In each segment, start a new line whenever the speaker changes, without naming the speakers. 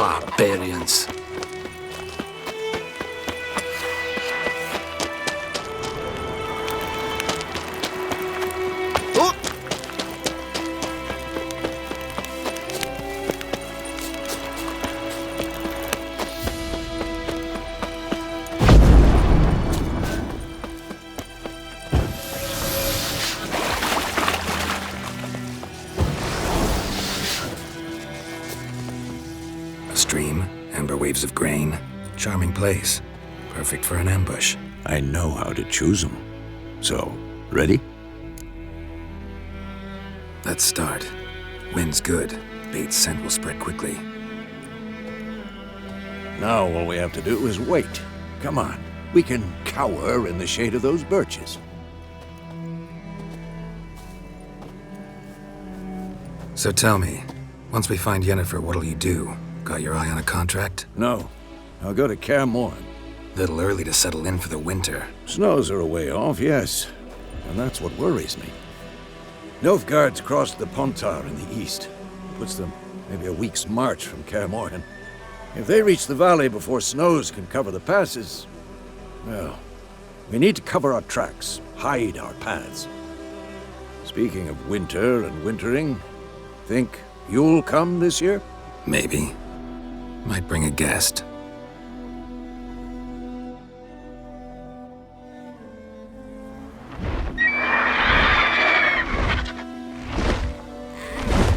Barbarians.
Stream, amber waves of grain. Charming place. Perfect for an ambush.
I know how to choose them. So, ready?
Let's start. Wind's good. Bait's scent will spread quickly.
Now all we have to do is wait. Come on. We can cower in the shade of those birches.
So tell me, once we find Yennefer, what'll you do? Got your eye on a contract?
No. I'll go to Kaer Morhen.
Little early to settle in for the winter.
Snows are a way off, yes. And that's what worries me. Nilfgaard's crossed the Pontar in the east. Puts them maybe a week's march from Kaer Morhen. If they reach the valley before snows can cover the passes, well, we need to cover our tracks, hide our paths. Speaking of winter and wintering, think you'll come this year?
Maybe. Might bring a guest.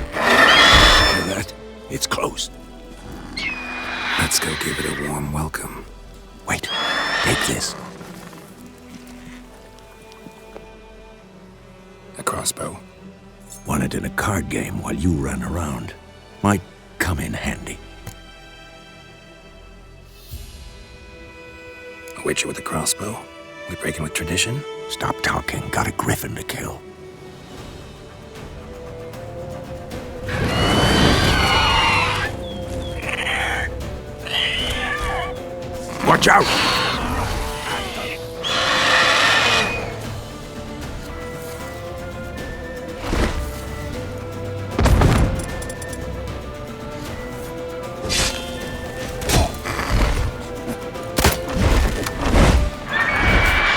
Hear that? It's close.
Let's go give it a warm welcome.
Wait, take this.
A crossbow.
Won it in a card game while you ran around. Might come in handy.
A witcher with a crossbow? We breaking with tradition?
Stop talking. Got a Griffin to kill. Watch out!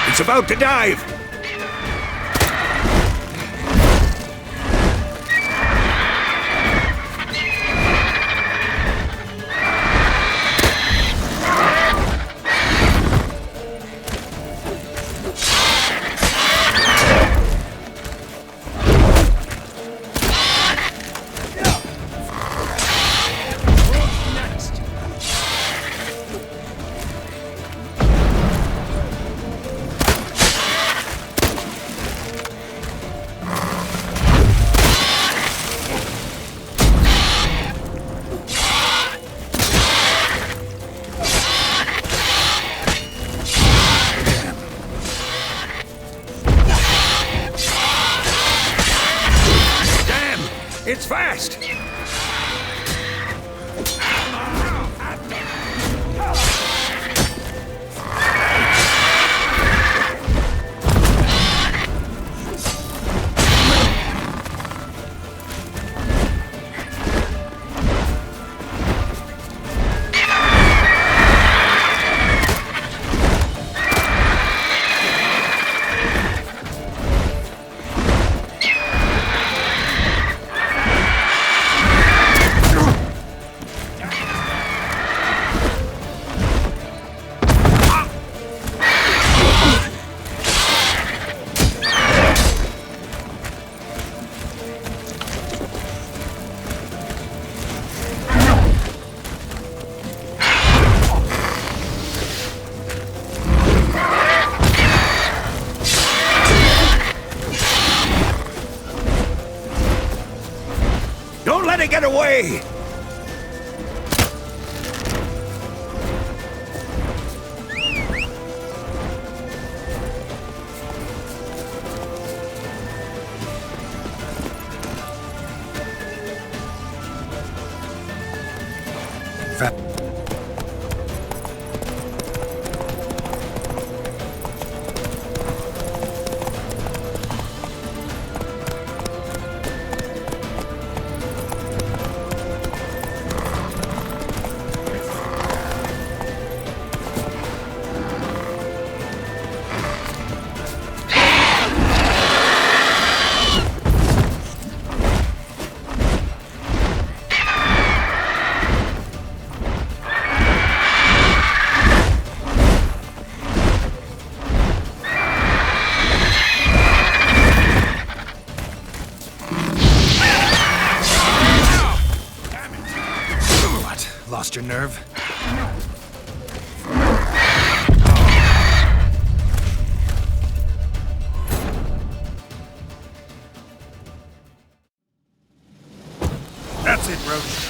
It's about to dive! It's fast! Don't let it get away!
lost your nerve?
That's it, Roach.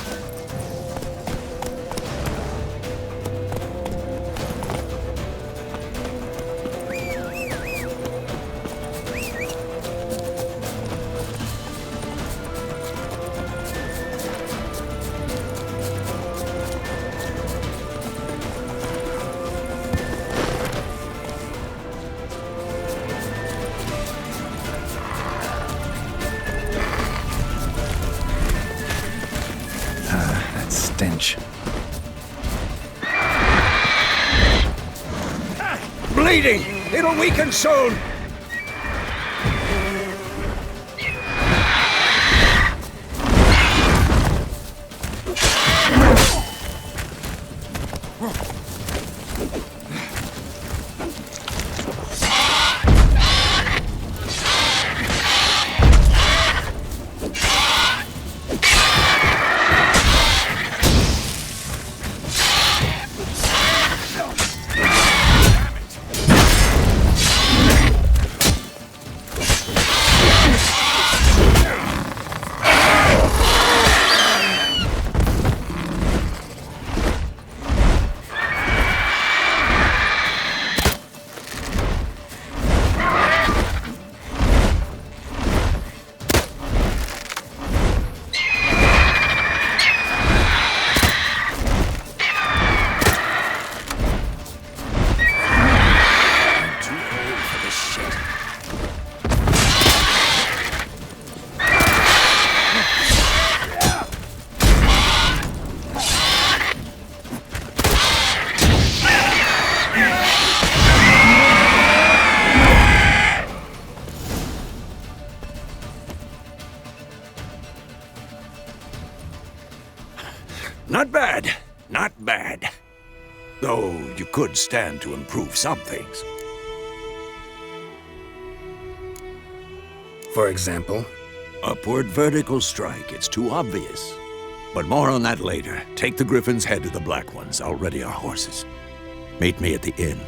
That stench.
Bleeding! It'll weaken soon! Not bad. Not bad. Though you could stand to improve some things.
For example?
Upward vertical strike. It's too obvious. But more on that later. Take the Griffin's head to the Black Ones. I'll ready our horses. Meet me at the inn.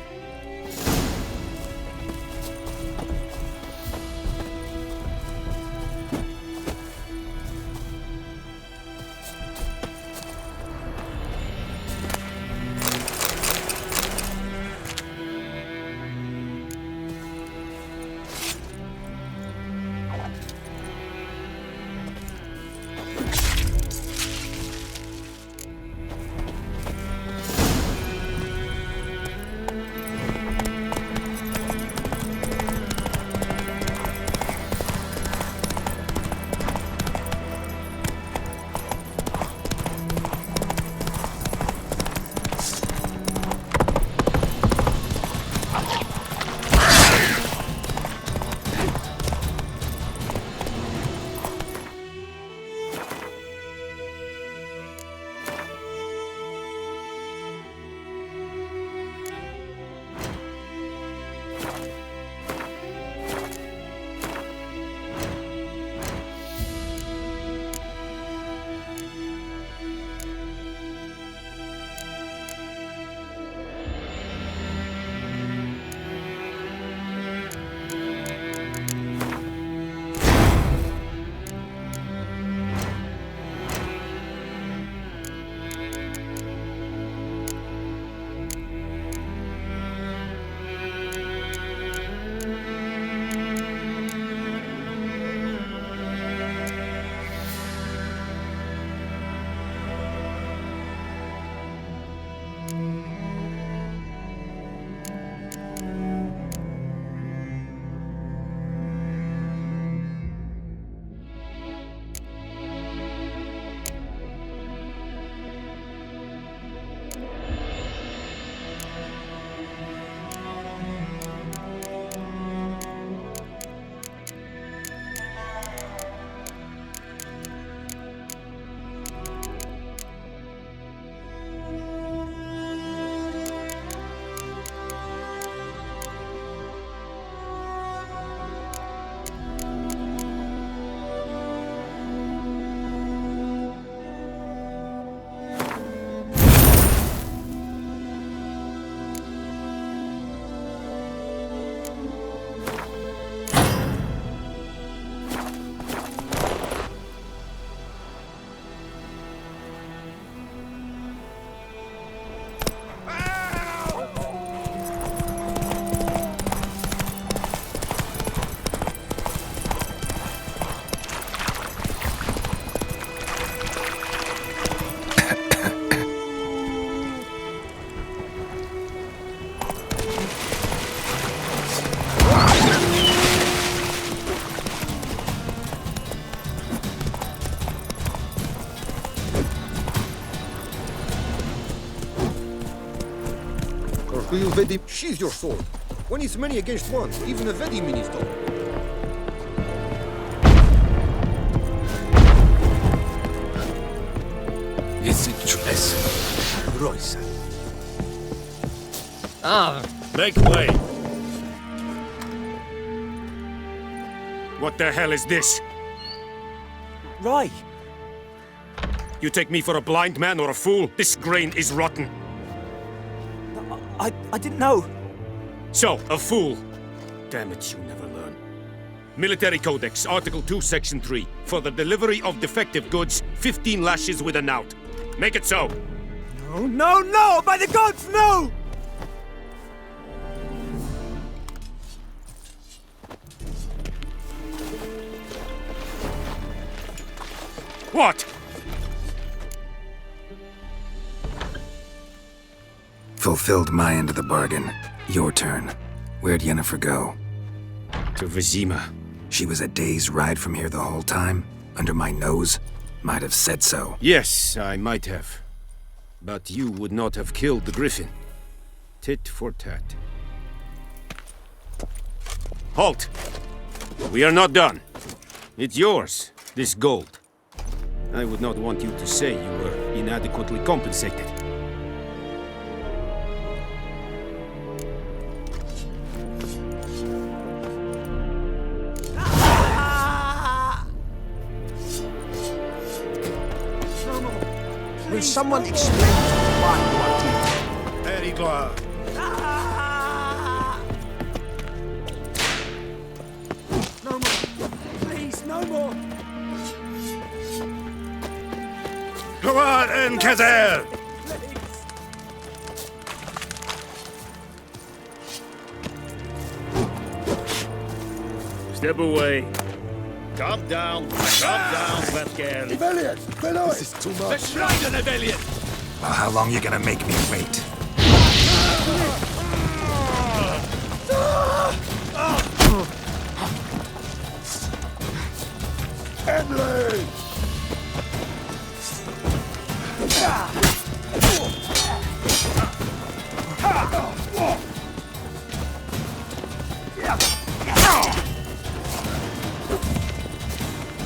Will Vedi sheathe your sword? When it's many against one, even a Vedi minister.
Is it true?
Royce.
Make way! What the hell is this?
Right.
You take me for a blind man or a fool? This grain is rotten.
I didn't know.
So, a fool. Damn it, you never learn. Military Codex, Article 2, Section 3. For the delivery of defective goods, 15 lashes with a knout. Make it so.
No, no, no! By the gods, no!
What?
Fulfilled my end of the bargain. Your turn. Where'd Yennefer go?
To Vizima.
She was a day's ride from here the whole time? Under my nose? Might have said so.
Yes, I might have. But you would not have killed the Griffin. Tit for tat. Halt! We are not done. It's yours, this gold. I would not want you to say you were inadequately compensated.
Will someone explain to me why you are here?
Very glad.
No more. Please, no more.
Go on, Enkazer!
Step away.
Calm down, Pascal.
This is too much.
Well, how long you gonna make me wait?
Emily!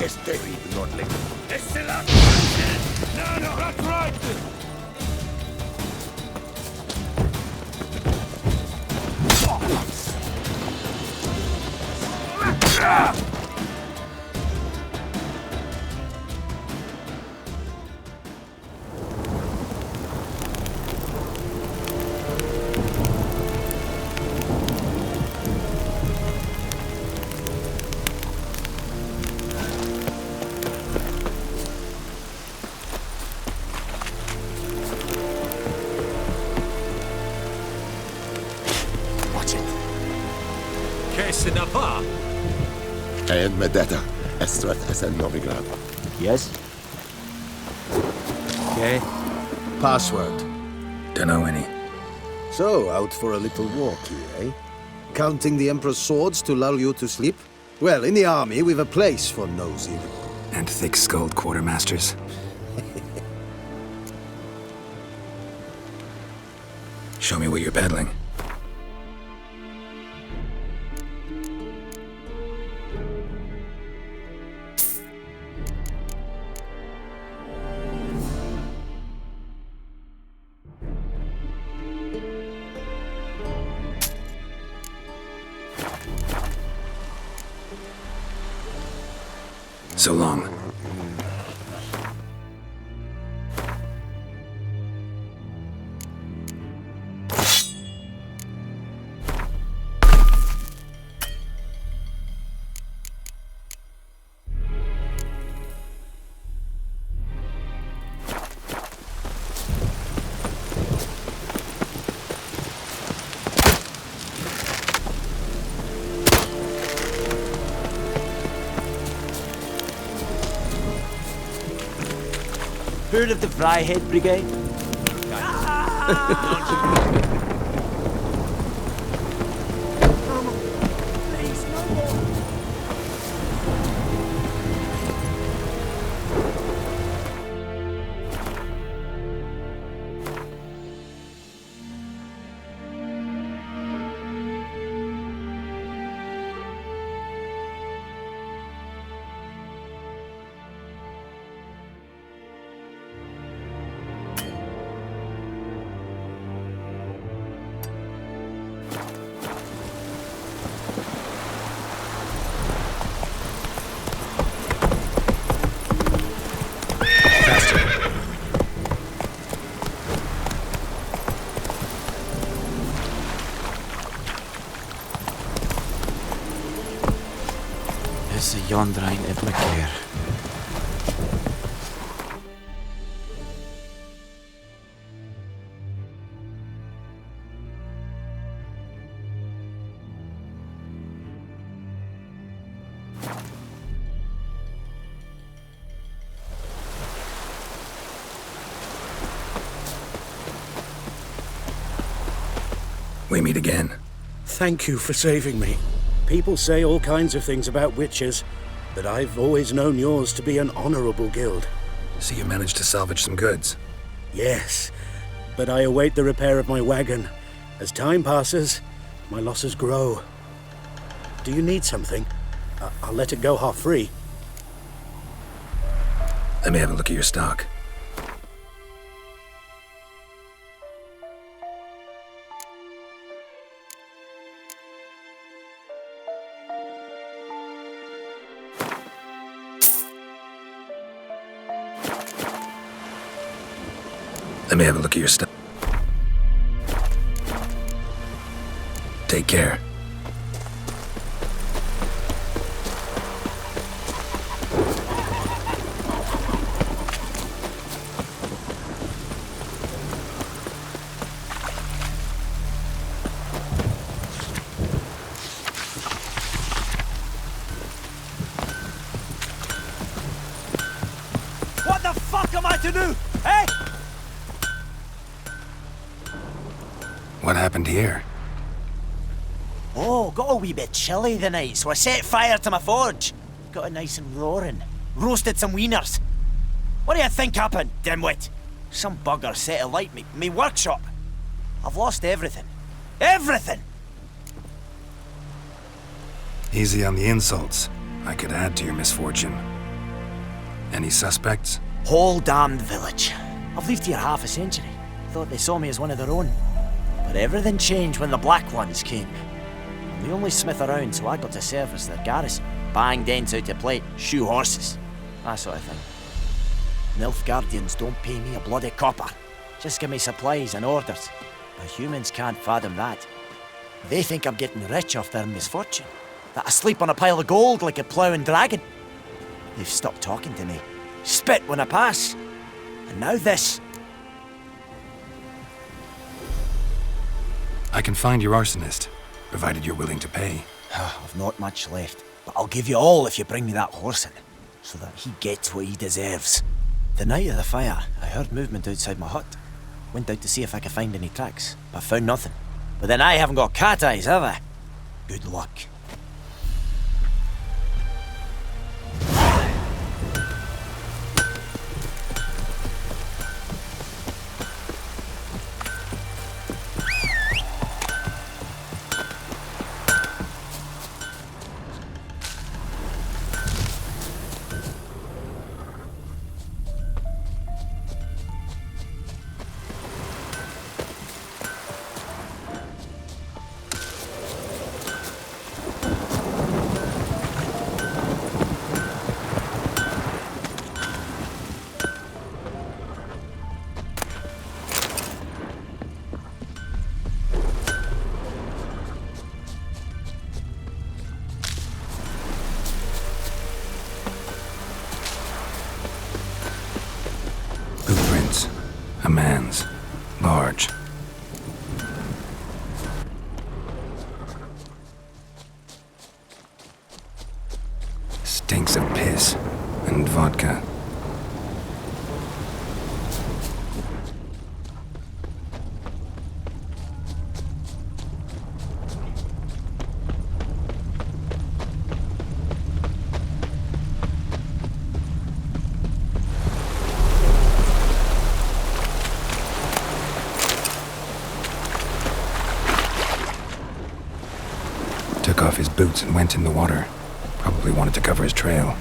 Es terrible, not late.
No, that's right!
And Medetta, Estrat as a Novigrad.
Yes? Okay.
Password.
Dunno any.
So, out for a little walk here, eh? Counting the Emperor's swords to lull you to sleep? Well, in the army, we've a place for nosy.
And thick-skulled quartermasters? Show me what you're peddling. So long.
Heard of the Fryhead Brigade? Please, no more.
John Drain at McCare.
We meet again.
Thank you for saving me. People say all kinds of things about witches, but I've always known yours to be an honorable guild.
So you managed to salvage some goods.
Yes, but I await the repair of my wagon. As time passes, my losses grow. Do you need something? I'll let it go half-free.
Let me have a look at your stock. Let me have a look at your stuff. Take care.
What the fuck am I to do? Hey!
What happened here?
Oh, got a wee bit chilly the night, so I set fire to my forge. Got it nice and roaring. Roasted some wieners. What do you think happened, dimwit? Some bugger set alight me workshop. I've lost everything. Everything!
Easy on the insults. I could add to your misfortune. Any suspects?
Whole damned village. I've lived here half a century. Thought they saw me as one of their own. But everything changed when the Black Ones came. I'm the only smith around, so I got to service their garrison. Bang dents out to plate, shoe horses. That sort of thing. Nilfgaardians don't pay me a bloody copper. Just give me supplies and orders. But humans can't fathom that. They think I'm getting rich off their misfortune. That I sleep on a pile of gold like a ploughing dragon. They've stopped talking to me. Spit when I pass. And now this.
I can find your arsonist, provided you're willing to pay.
I've not much left, but I'll give you all if you bring me that horse in, so that he gets what he deserves. The night of the fire, I heard movement outside my hut. Went out to see if I could find any tracks, but found nothing. But then I haven't got cat eyes, have I? Good luck.
Footprints. A man's. Large. Stinks of piss and vodka. Took off his boots and went in the water. Probably wanted to cover his trail.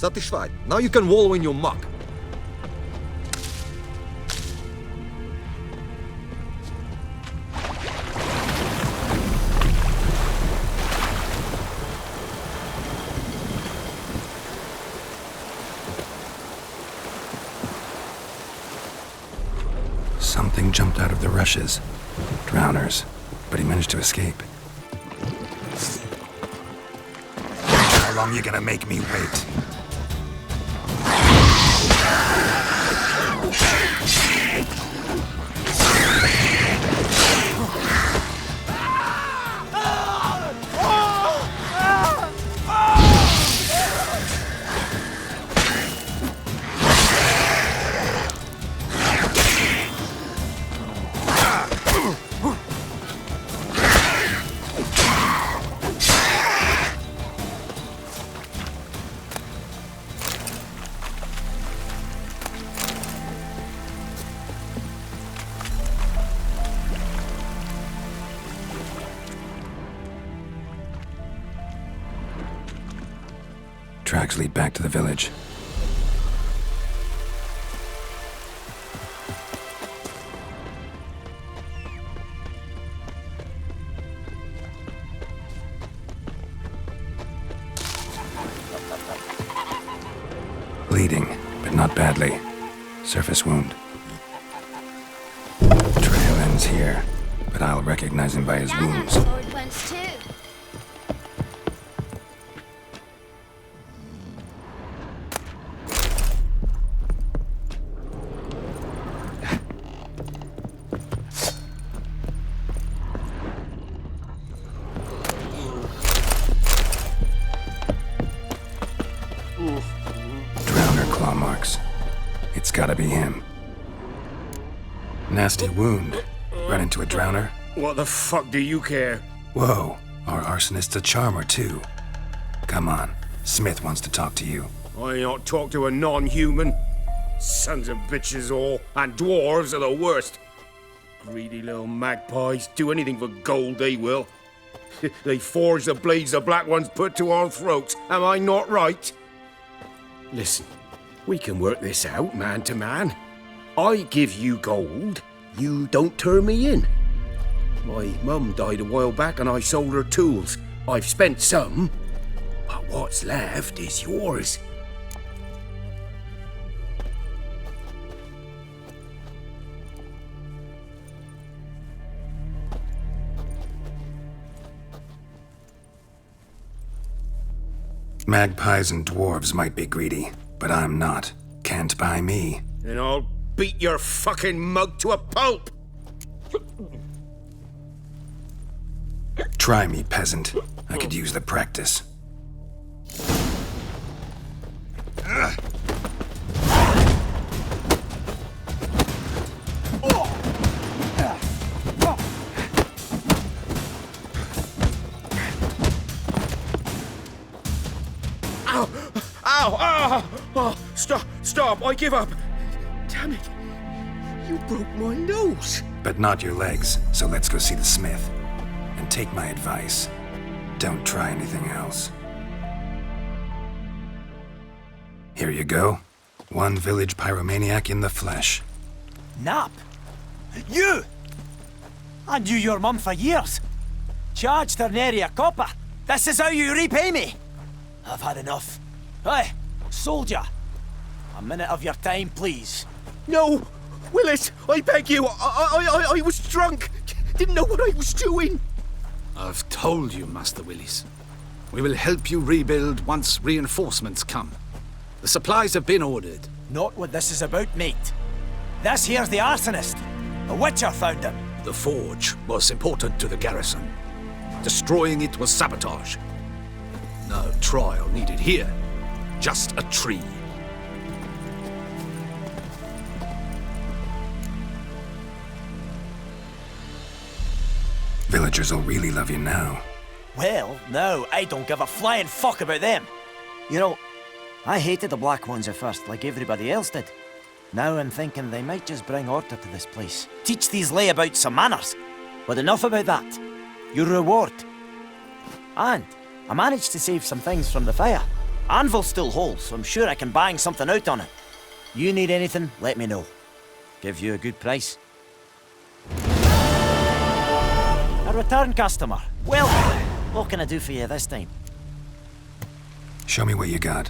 satisfied. Now you can wallow in your muck.
Something jumped out of the rushes. Drowners. But he managed to escape. How long you gonna make me wait? Tracks lead back to the village. Bleeding, but not badly. Surface wound. Trail ends here, but I'll recognize him by his wounds.
Old ones too.
Drowner claw marks. It's gotta be him. Nasty wound. Run into a drowner?
What the fuck do you care?
Whoa, our arsonist's a charmer too. Come on, Smith wants to talk to you.
I ain't not talk to a non-human. Sons of bitches all, and dwarves are the worst. Greedy little magpies, do anything for gold they will. They forge the blades the Black Ones put to our throats, am I not right? Listen, we can work this out man to man. I give you gold, you don't turn me in. My mum died a while back and I sold her tools. I've spent some, but what's left is yours.
Magpies and dwarves might be greedy, but I'm not. Can't buy me.
And I'll beat your fucking mug to a pulp!
Try me, peasant. I could use the practice.
Ow! Ow! Ow! Oh, stop! I give up! Damn it! You broke my nose!
But not your legs, so let's go see the smith. And take my advice. Don't try anything else. Here you go. One village pyromaniac in the flesh.
Nap? You! I knew your mum for years. Charged her nary a copper. This is how you repay me. I've had enough. Hey, soldier. A minute of your time, please.
No! Willis, I beg you! I was drunk! Didn't know what I was doing!
I've told you, Master Willis. We will help you rebuild once reinforcements come. The supplies have been ordered.
Not what this is about, mate. This here's the arsonist. The Witcher found him.
The forge was important to the garrison. Destroying it was sabotage. No trial needed here. Just a tree.
Villagers will really love you now.
Well, no, I don't give a flying fuck about them. You know, I hated the Black Ones at first, like everybody else did. Now I'm thinking they might just bring order to this place. Teach these layabouts some manners. But enough about that. Your reward. And I managed to save some things from the fire. Anvil's still whole, so I'm sure I can bang something out on it. You need anything, let me know. Give you a good price. A return customer. Well, what can I do for you this time?
Show me what you got.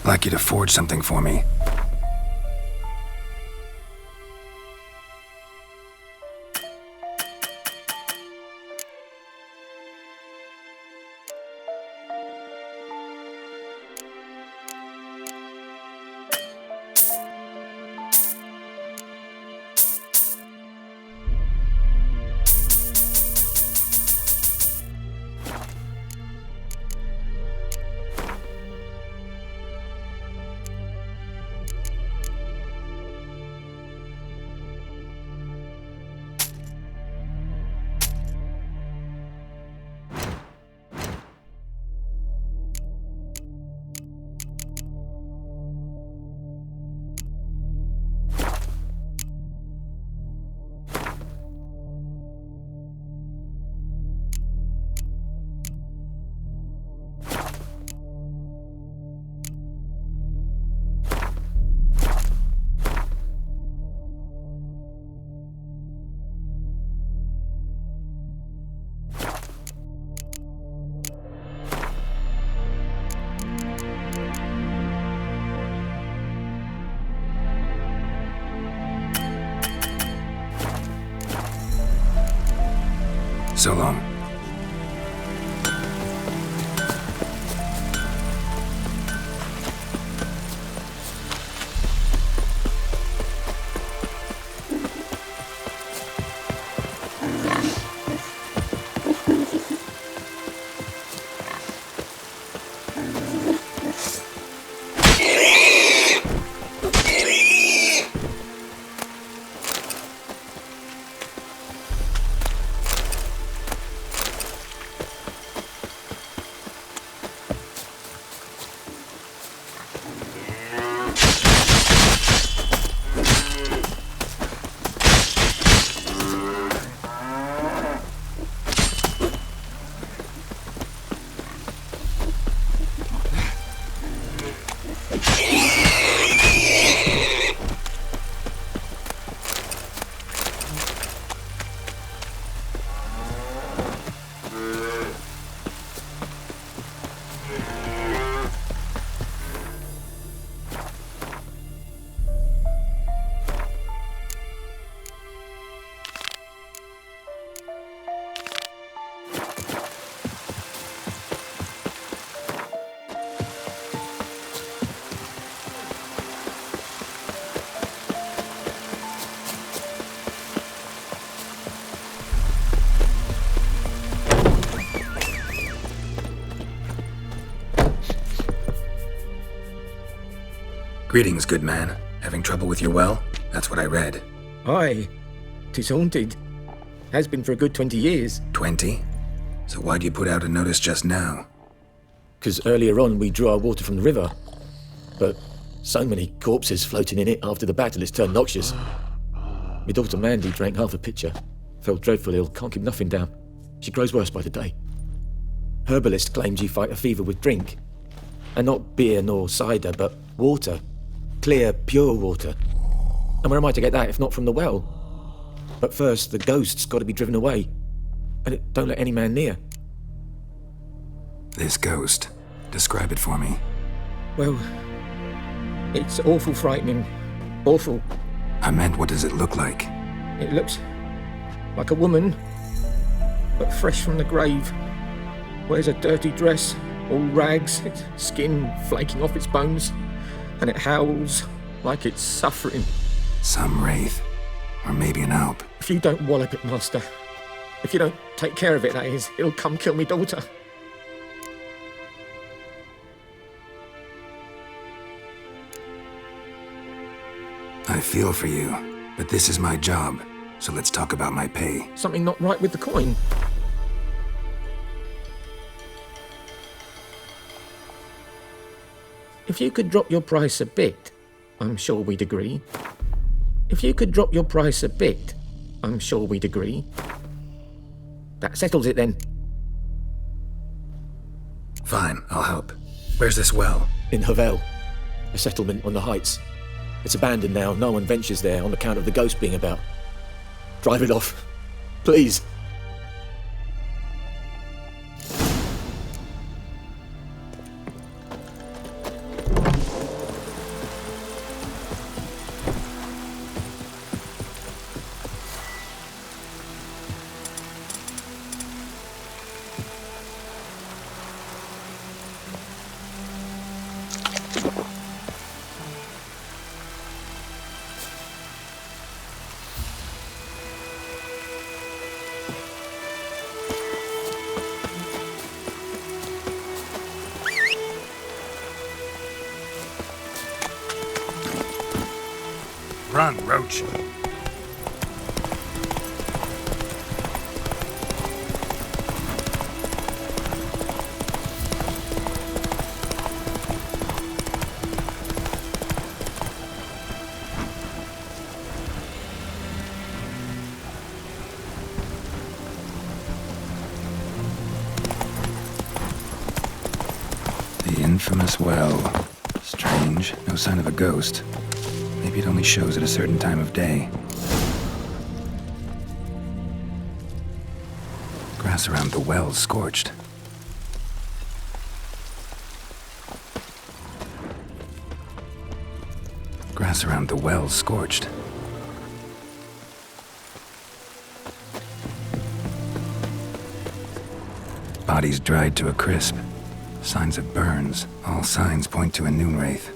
I'd like you to forge something for me. So long. Greetings, good man. Having trouble with your well? That's what I read.
Aye. 'Tis haunted. Has been for a good 20 years.
20? So why'd you put out a notice just now?
'Cause earlier on we drew our water from the river. But so many corpses floating in it after the battle it's turned noxious. My daughter Mandy drank half a pitcher. Fell dreadful ill, can't keep nothing down. She grows worse by the day. Herbalist claims you fight a fever with drink. And not beer nor cider, but water. Clear, pure water. And where am I to get that if not from the well? But first, the ghost's got to be driven away. And it don't let any man near.
This ghost. Describe it for me.
Well, it's awful frightening. Awful.
I meant, what does it look like?
It looks like a woman, but fresh from the grave. Wears a dirty dress, all rags, its skin flaking off its bones, and it howls like it's suffering.
Some wraith. Or maybe an alp.
If you don't wallop it, Master, if you don't take care of it, that is, it'll come kill me daughter.
I feel for you, but this is my job. So let's talk about my pay.
Something not right with the coin? If you could drop your price a bit, I'm sure we'd agree. If you could drop your price a bit, I'm sure we'd agree. That settles it then.
Fine, I'll help. Where's this well?
In Havel, a settlement on the heights. It's abandoned now. No one ventures there on account of the ghost being about. Drive it off. Please.
Run, Roach. The infamous well. Strange, no sign of a ghost. Maybe it only shows at a certain time of day. Grass around the well's scorched. Grass around the well's scorched. Bodies dried to a crisp. Signs of burns. All signs point to a noon wraith.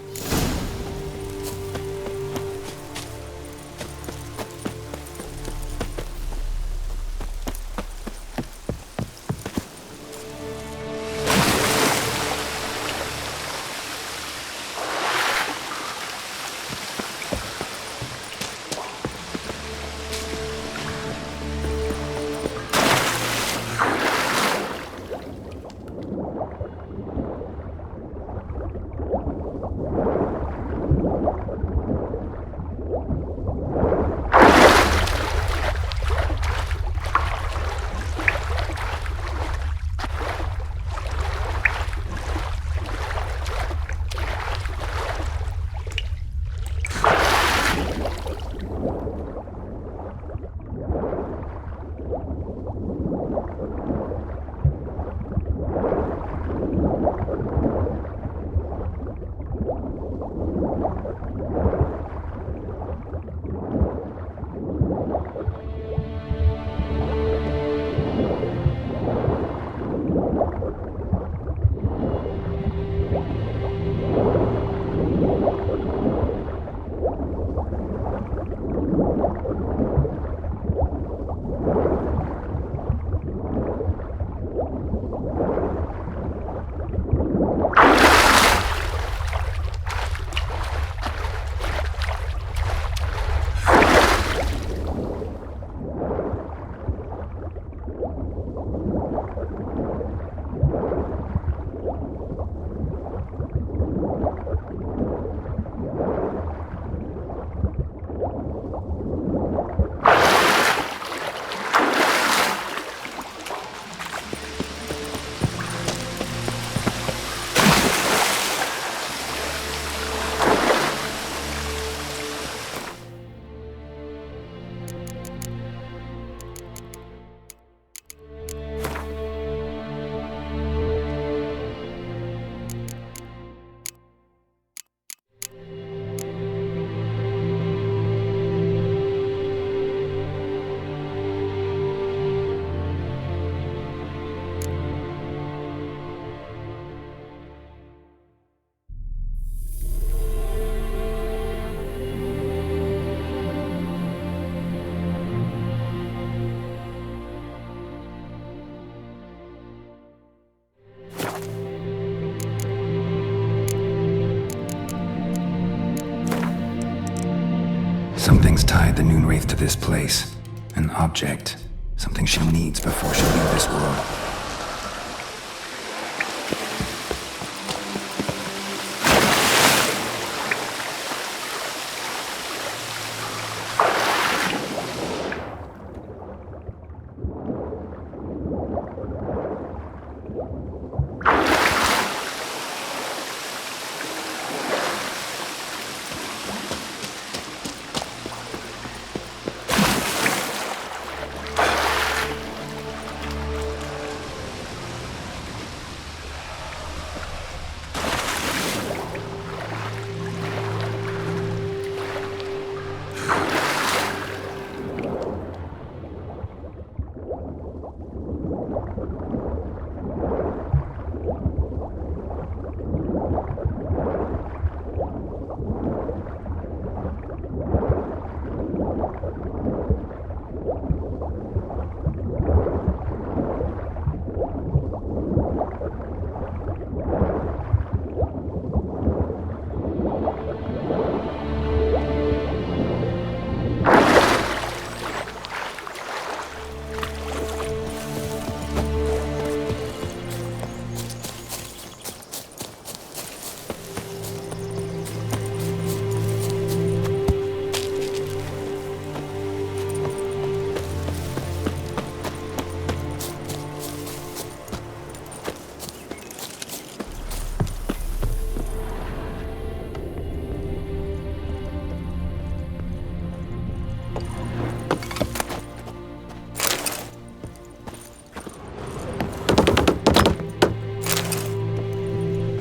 Something's tied the Noon Wraith to this place. An object. Something she needs before she leaves this world.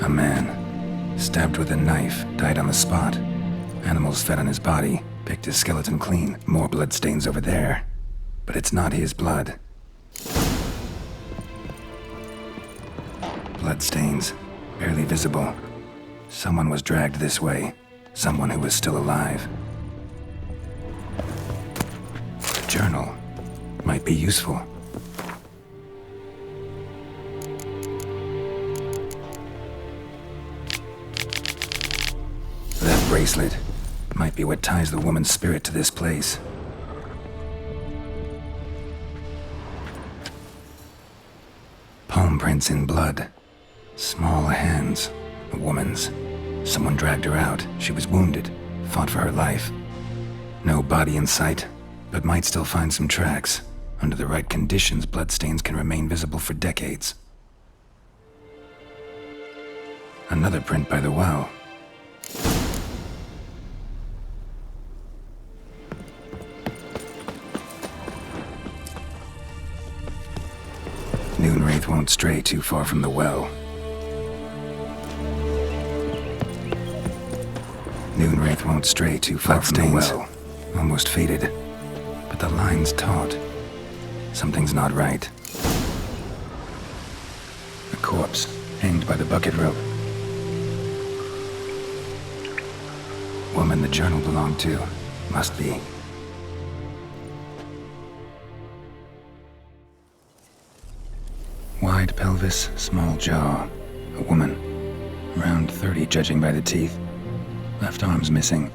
A man, stabbed with a knife, died on the spot. Animals fed on his body, picked his skeleton clean. More bloodstains over there. But it's not his blood. Bloodstains, barely visible. Someone was dragged this way. Someone who was still alive. A journal might be useful. That bracelet might be what ties the woman's spirit to this place. Palm prints in blood. Small hands. A woman's. Someone dragged her out. She was wounded. Fought for her life. No body in sight, but might still find some tracks. Under the right conditions, bloodstains can remain visible for decades. Another print by the well. Noonwraith won't stray too far from the well. Noonwraith won't stray too far from the well. Almost faded, but the line's taut. Something's not right. A corpse, hanged by the bucket rope. Woman the journal belonged to. Must be. Wide pelvis, small jaw. A woman. Around 30, judging by the teeth. Left arm's missing.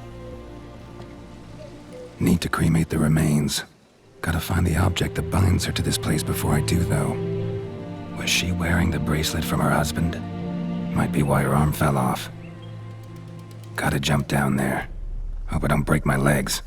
Need to cremate the remains. Gotta find the object that binds her to this place before I do, though. Was she wearing the bracelet from her husband? Might be why her arm fell off. Gotta jump down there. Hope I don't break my legs.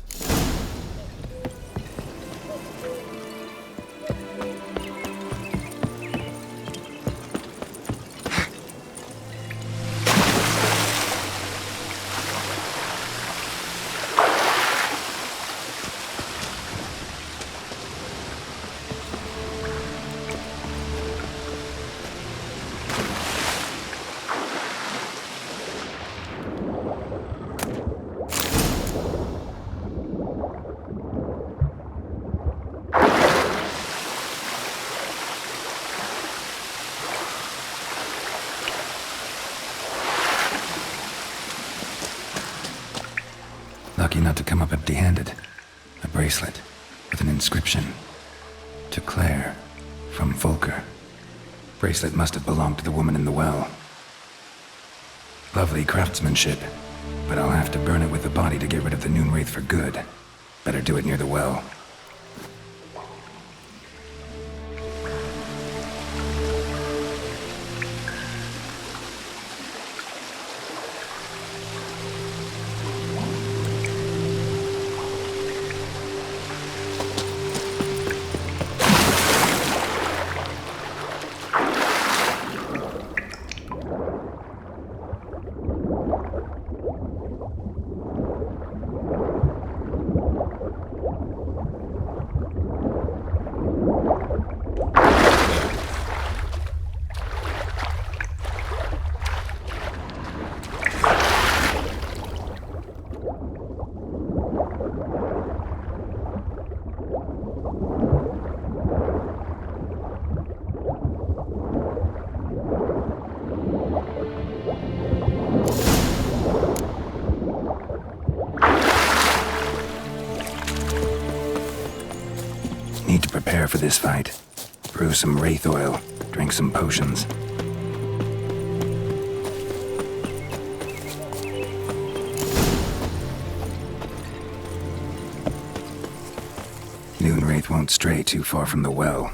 Lucky not to come up empty-handed. A bracelet with an inscription. To Claire, from Volker. Bracelet must have belonged to the woman in the well. Lovely craftsmanship, but I'll have to burn it with the body to get rid of the Noonwraith for good. Better do it near the well. prepare for this fight. Brew some wraith oil, drink some potions. Moonwraith won't stray too far from the well.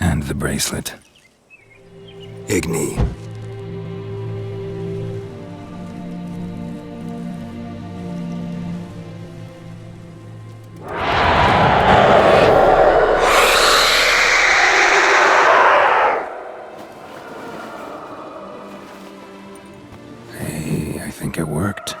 And the bracelet. Igni. Hey, I think it worked.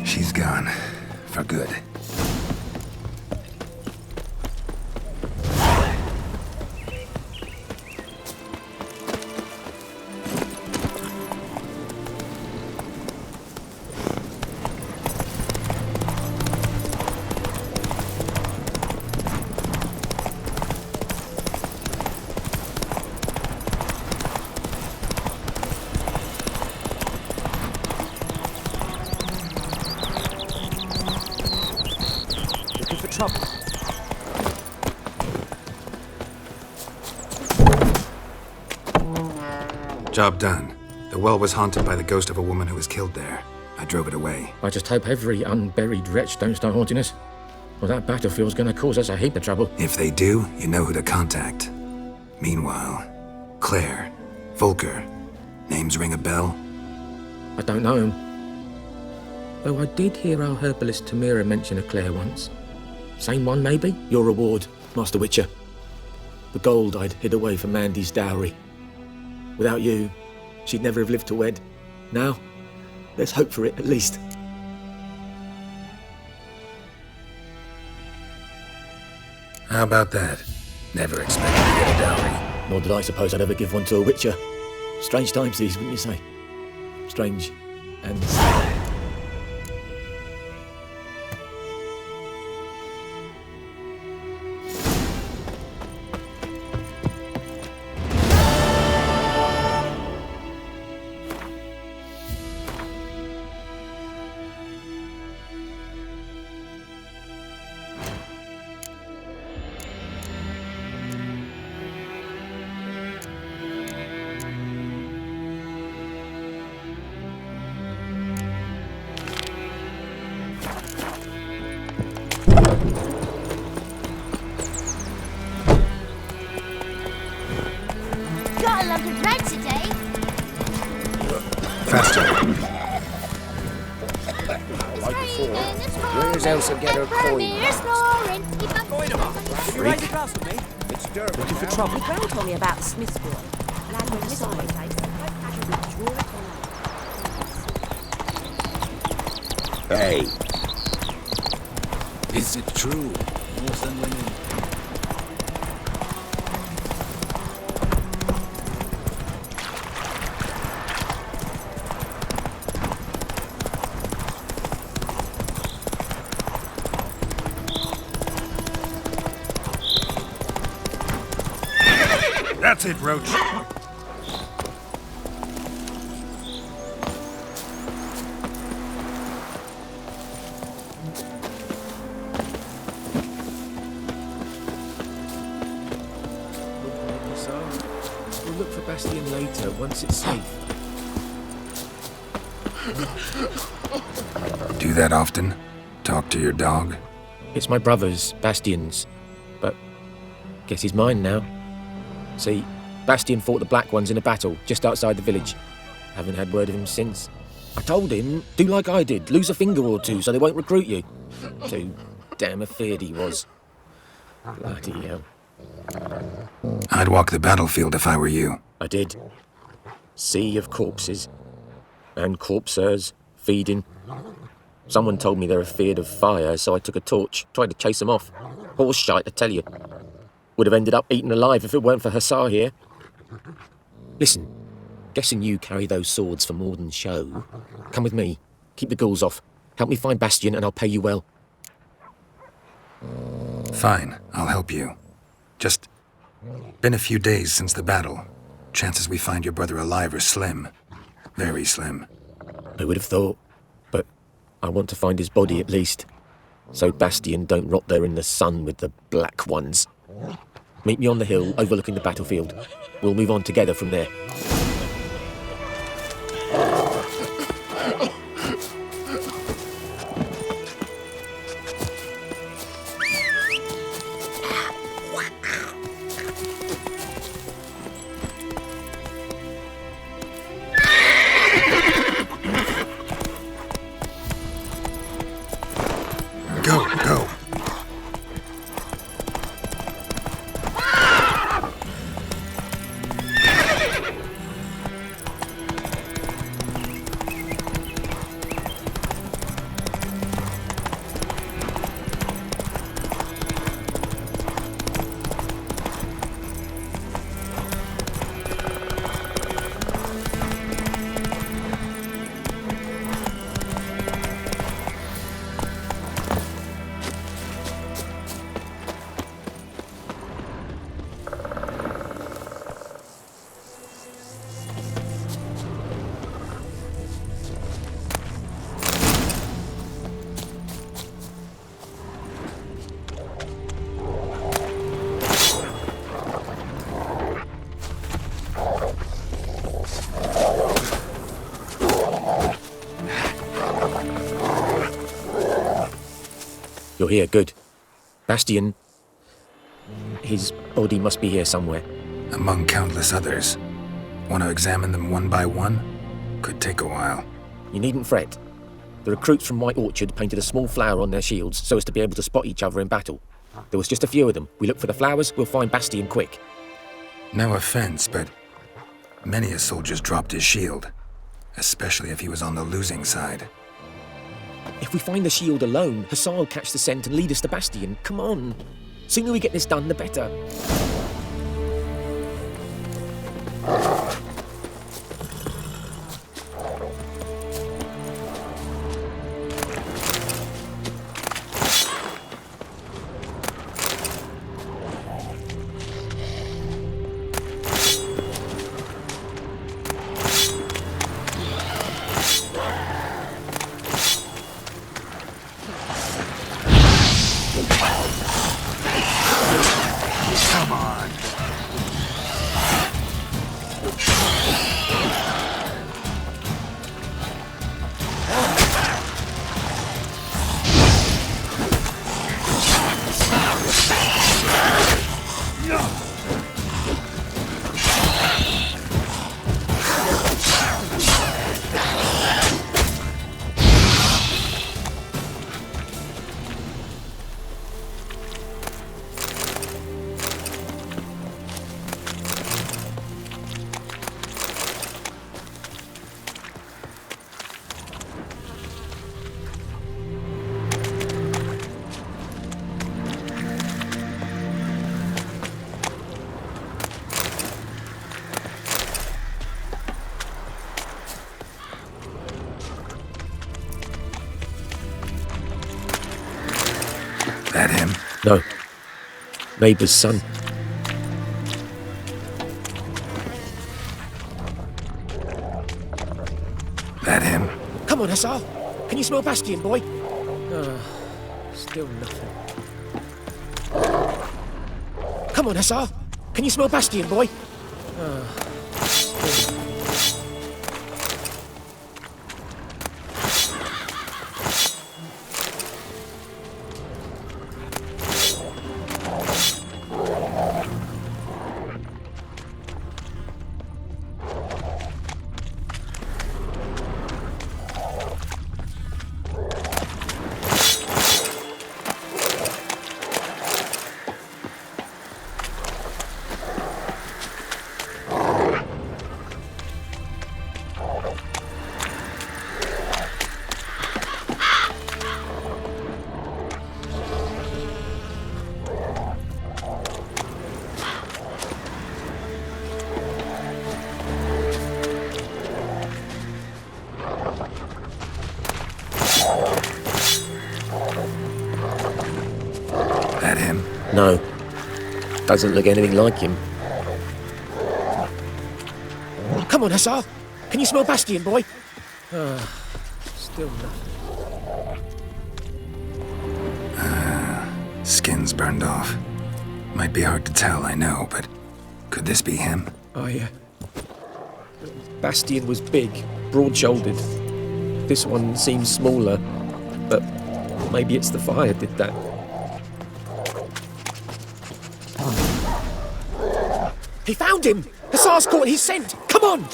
She's gone. For good.
Trouble.
Job done. The well was haunted by the ghost of a woman who was killed there. I drove it away.
I just hope every unburied wretch don't start haunting us. Well, that battlefield's gonna cause us a heap of trouble.
If they do, you know who to contact. Meanwhile, Claire, Volker, names ring a bell?
I don't know him. Though I did hear our herbalist Tamira mention a Claire once. Same one, maybe? Your reward, Master Witcher. The gold I'd hid away for Mandy's dowry. Without you, she'd never have lived to wed. Now, let's hope for it, at least.
How about that? Never expected to get a dowry.
Nor did I suppose I'd ever give one to a Witcher. Strange times these, wouldn't you say? Strange and sad.
Got a lot of bread today.
Faster.
Where's Elsa get her coin?
Looking for trouble.
My gran told me about the Smith's boy. Land on this side.
Hey.
Is it true? More than women.
That's it, Roach.
We'll look for Bastion later, once it's safe.
Do that often? Talk to your dog?
It's my brother's, Bastion's. But guess he's mine now. See, Bastion fought the Black Ones in a battle just outside the village. Haven't had word of him since. I told him, do like I did, lose a finger or two so they won't recruit you. Too damn afeard he was. Bloody hell.
I'd walk the battlefield if I were you.
I did. Sea of corpses. And corpsers, feeding. Someone told me they're afeard of fire, so I took a torch, tried to chase them off. Horse shite, I tell you. Would have ended up eaten alive if it weren't for Hussar here. Listen, guessing you carry those swords for more than show. Come with me. Keep the ghouls off. Help me find Bastion and I'll pay you well.
Fine, I'll help you. Just been a few days since the battle. Chances we find your brother alive are slim. Very slim.
I would have thought, but I want to find his body at least. So Bastion don't rot there in the sun with the Black Ones. Meet me on the hill overlooking the battlefield. We'll move on together from there.
Go.
You're here, good. Bastion... his body must be here somewhere.
Among countless others. Want to examine them one by one? Could take a while.
You needn't fret. The recruits from White Orchard painted a small flower on their shields so as to be able to spot each other in battle. There was just a few of them. We look for the flowers, we'll find Bastion quick.
No offense, but many a soldier's dropped his shield. Especially if he was on the losing side.
If we find the shield alone, Hussar will catch the scent and lead us to Bastion. Come on. Sooner we get this done, the better.
That him?
No. Neighbour's son.
That him?
Come on, Hussar. Can you smell Bastion, boy? Still nothing. Come on, Hussar. Can you smell Bastion, boy? No. Doesn't look anything like him.
Come on, Hussar. Can you smell Bastion, boy? Still nothing.
Skin's burned off. Might be hard to tell, I know, but could this be him?
Bastion was big, broad-shouldered. This one seems smaller, but maybe it's the fire did that.
He found him! Hussar's caught his scent! Come on!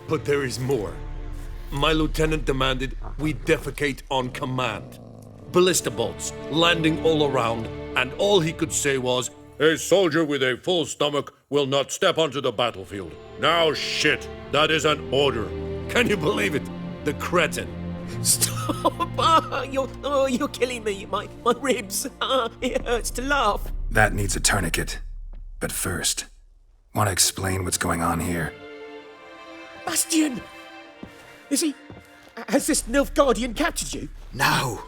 But there is more. My lieutenant demanded we defecate on command. Ballista bolts landing all around, and all he could say was, "A soldier with a full stomach will not step onto the battlefield." Now shit, that is an order. Can you believe it? The cretin.
Stop! You're killing me. My ribs. It hurts to laugh.
That needs a tourniquet. But first, want to explain what's going on here?
Bastion! Has this Nilfgaardian captured you?
No.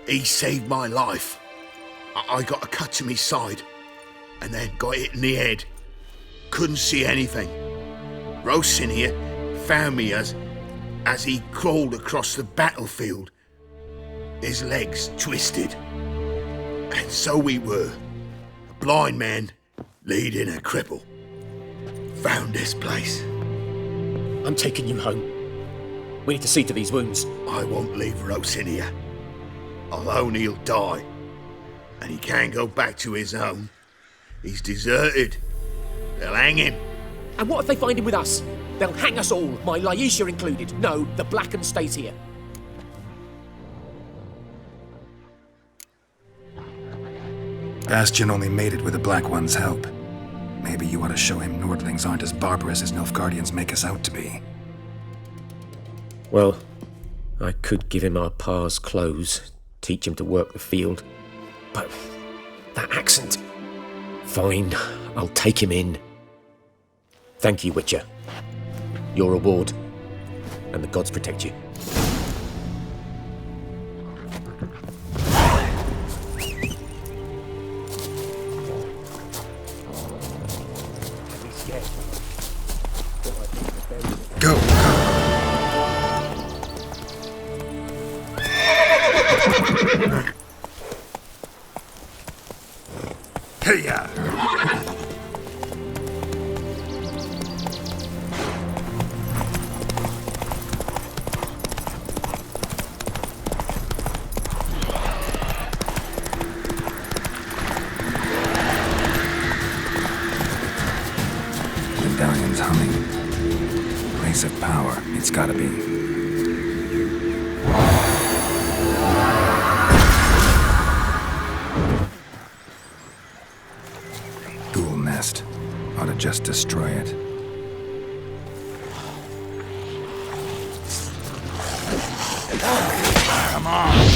He saved my life. I got a cut to my side, and then got hit in the head. Couldn't see anything. Rosin here found me as he crawled across the battlefield. His legs twisted. And so we were. A blind man leading a cripple. Found this place.
I'm taking you home. We need to see to these wounds.
I won't leave Rosin here. Alone he'll die. And he can't go back to his home. He's deserted. They'll hang him.
And what if they find him with us? They'll hang us all, my Laisha included. No, the Blacken stays here.
Bastion only made it with the Black One's help. Maybe you ought to show him Nordlings aren't as barbarous as Nilfgaardians make us out to be.
Well, I could give him our pa's clothes, teach him to work the field. But that accent... Fine, I'll take him in. Thank you, Witcher. Your reward. And the gods protect you.
Go! Hey-ya! Medallion's humming. Place of power, it's gotta be. Ghoul nest. Ought to just destroy it. Come on!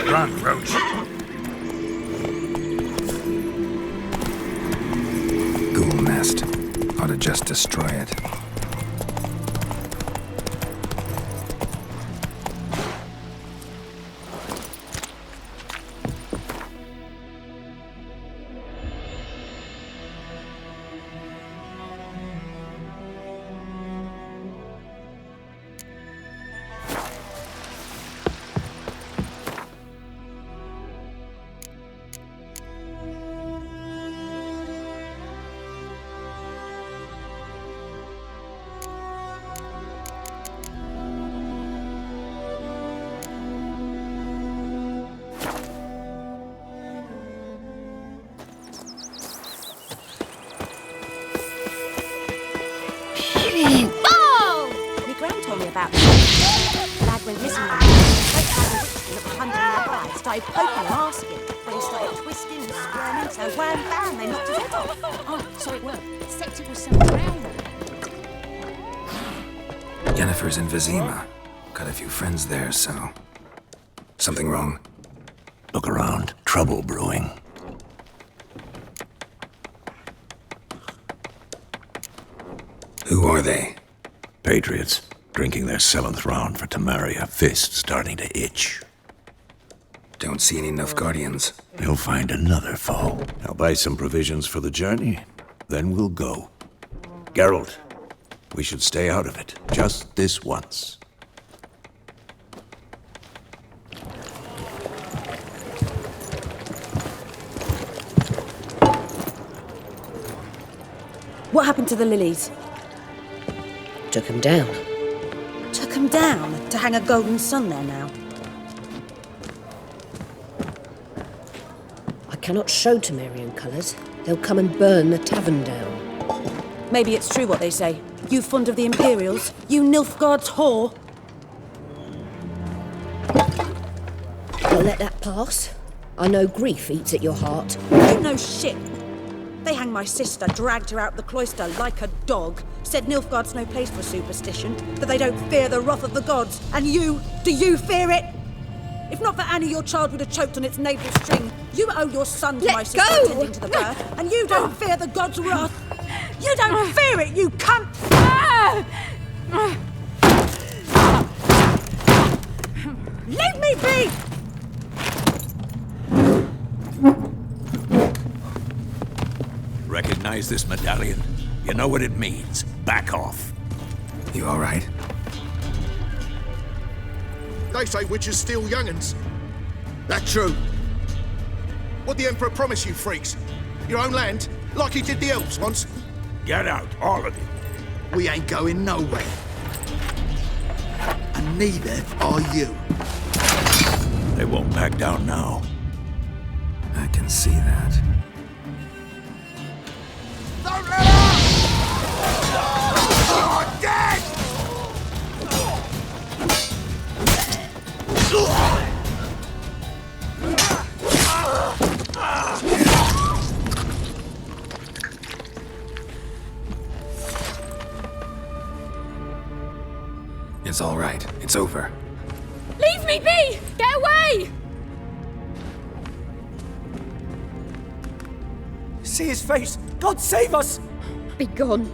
Run, Roach. Ghoul nest. Ought to just destroy it.
tried poking and asking. When he started twisting and squirming, so wham bam, they knocked his head off.
Oh, so it worked. Except it was somewhere else.
Yennefer's in Vizima. Got a few friends there, so... Something wrong?
Look around. Trouble brewing.
Who are they?
Patriots. Drinking their 7th round for Tamaria. Fist starting to itch.
Don't see any Nilfgaardians.
They'll find another foe.
I'll buy some provisions for the journey, then we'll go. Geralt, we should stay out of it, just this once.
What happened to the lilies?
Took him down.
Took them down to hang a golden sun there now.
I cannot show Temerian colours. They'll come and burn the tavern down.
Maybe it's true what they say. You fond of the Imperials? You Nilfgaard's whore?
I'll let that pass. I know grief eats at your heart.
You know shit. They hanged my sister, dragged her out the cloister like a dog, said Nilfgaard's no place for superstition, that they don't fear the wrath of the gods. And you, do you fear it? If not for Annie, your child would have choked on its navel string. You owe your son to my sister attending to the birth, and you don't fear the gods' wrath. You don't fear it, you cunt! Leave me be!
Recognize this medallion? You know what it means. Back off.
You all right?
They say witches steal young'uns. That true? What'd the Emperor promise you freaks? Your own land? Like he did the elves once?
Get out, all of you.
We ain't going nowhere. And neither are you.
They won't back down now.
I can see that.
Don't let up! You're dead!
It's all right. It's over.
Leave me be! Get away!
See his face! God save us!
Be gone,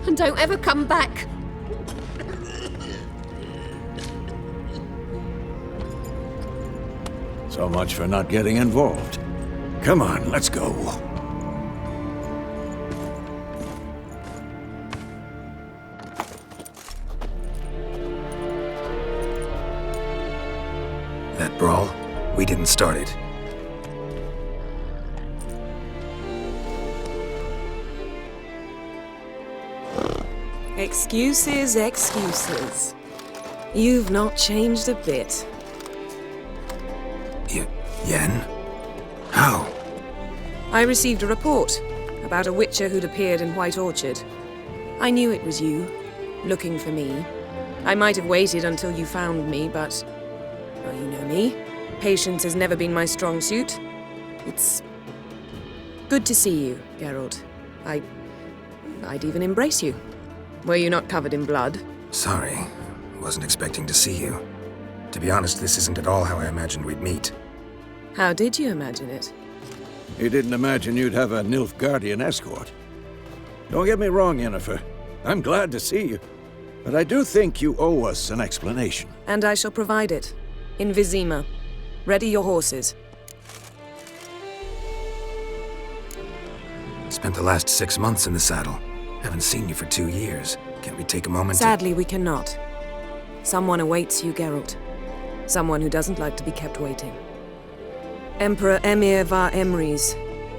and don't ever come back.
So much for not getting involved. Come on, let's go.
That brawl, we didn't start it.
Excuses, excuses. You've not changed a bit.
Yen? How?
I received a report about a witcher who'd appeared in White Orchard. I knew it was you, looking for me. I might have waited until you found me, but... well, you know me. Patience has never been my strong suit. It's... good to see you, Geralt. I'd even embrace you. Were you not covered in blood?
Sorry. Wasn't expecting to see you. To be honest, this isn't at all how I imagined we'd meet.
How did you imagine it?
You didn't imagine you'd have a Nilfgaardian escort. Don't get me wrong, Yennefer. I'm glad to see you. But I do think you owe us an explanation.
And I shall provide it. In Vizima. Ready your horses.
Spent the last 6 months in the saddle. Haven't seen you for 2 years. Can't we take a moment
Sadly, we cannot. Someone awaits you, Geralt. Someone who doesn't like to be kept waiting. Emperor Emir var Emrys,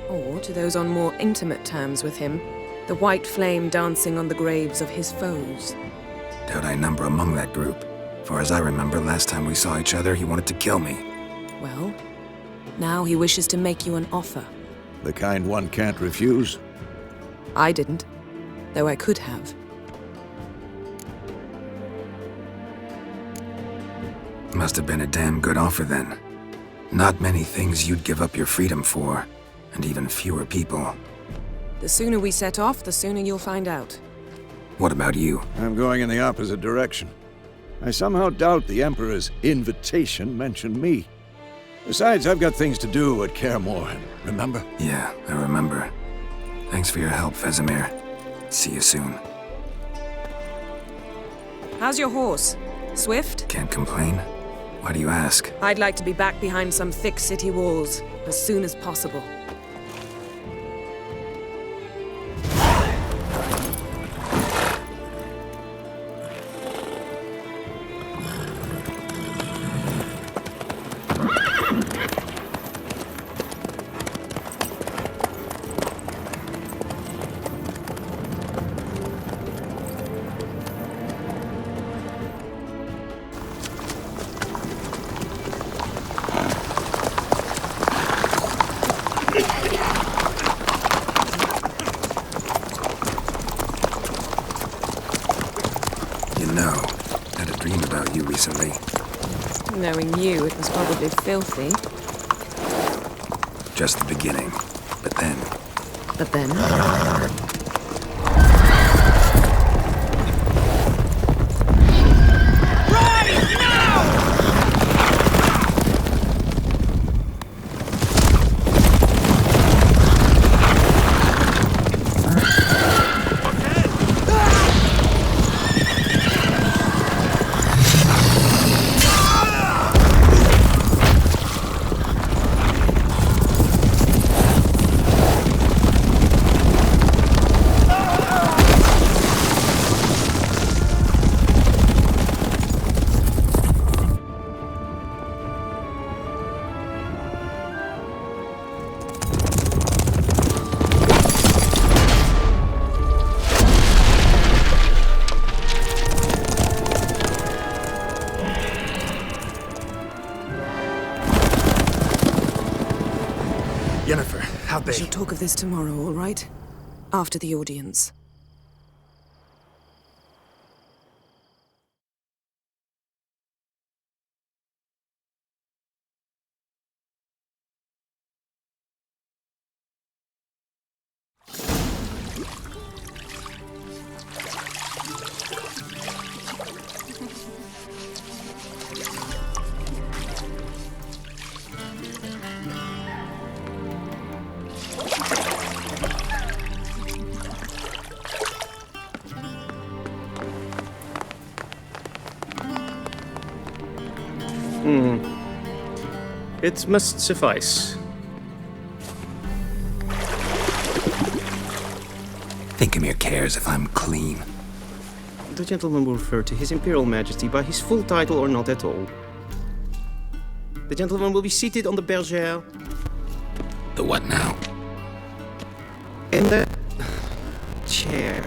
or to those on more intimate terms with him, the white flame dancing on the graves of his foes.
Doubt I number among that group. Far as I remember, last time we saw each other, he wanted to kill me.
Well, now he wishes to make you an offer.
The kind one can't refuse?
I didn't, though I could have.
Must have been a damn good offer then. Not many things you'd give up your freedom for, and even fewer people.
The sooner we set off, the sooner you'll find out.
What about you?
I'm going in the opposite direction. I somehow doubt the Emperor's invitation mentioned me. Besides, I've got things to do at Kaer Morhen, remember?
Yeah, I remember. Thanks for your help, Vesemir. See you soon.
How's your horse? Swift?
Can't complain. Why do you ask?
I'd like to be back behind some thick city walls as soon as possible.
Recently.
Knowing you, it was probably filthy.
Just the beginning. But then...
But then? We shall talk of this tomorrow, all right? After the audience.
It must suffice.
Thingmere cares if I'm clean.
The gentleman will refer to His Imperial Majesty by his full title or not at all. The gentleman will be seated on the bergère.
The what now?
In the chair.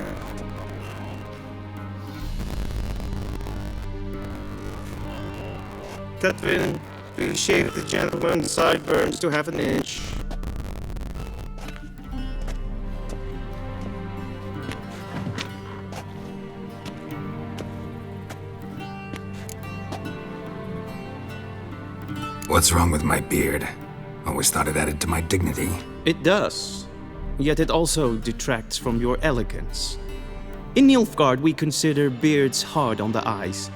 Catherine, please shave the gentleman's sideburns to half an inch.
What's wrong with my beard? Always thought it added to my dignity.
It does. Yet it also detracts from your elegance. In Nilfgaard, we consider beards hard on the eyes.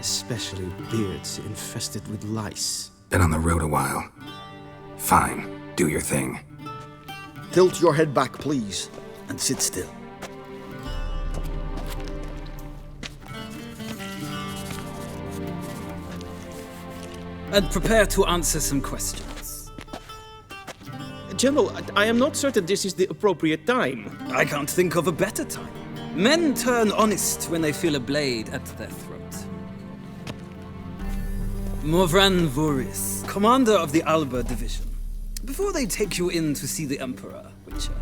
Especially beards infested with lice.
Been on the road a while. Fine, do your thing.
Tilt your head back, please, and sit still.
And prepare to answer some questions.
General, I am not certain this is the appropriate time.
I can't think of a better time. Men turn honest when they feel a blade at their throat. Morvran Vuris, commander of the Alba Division. Before they take you in to see the Emperor, Witcher,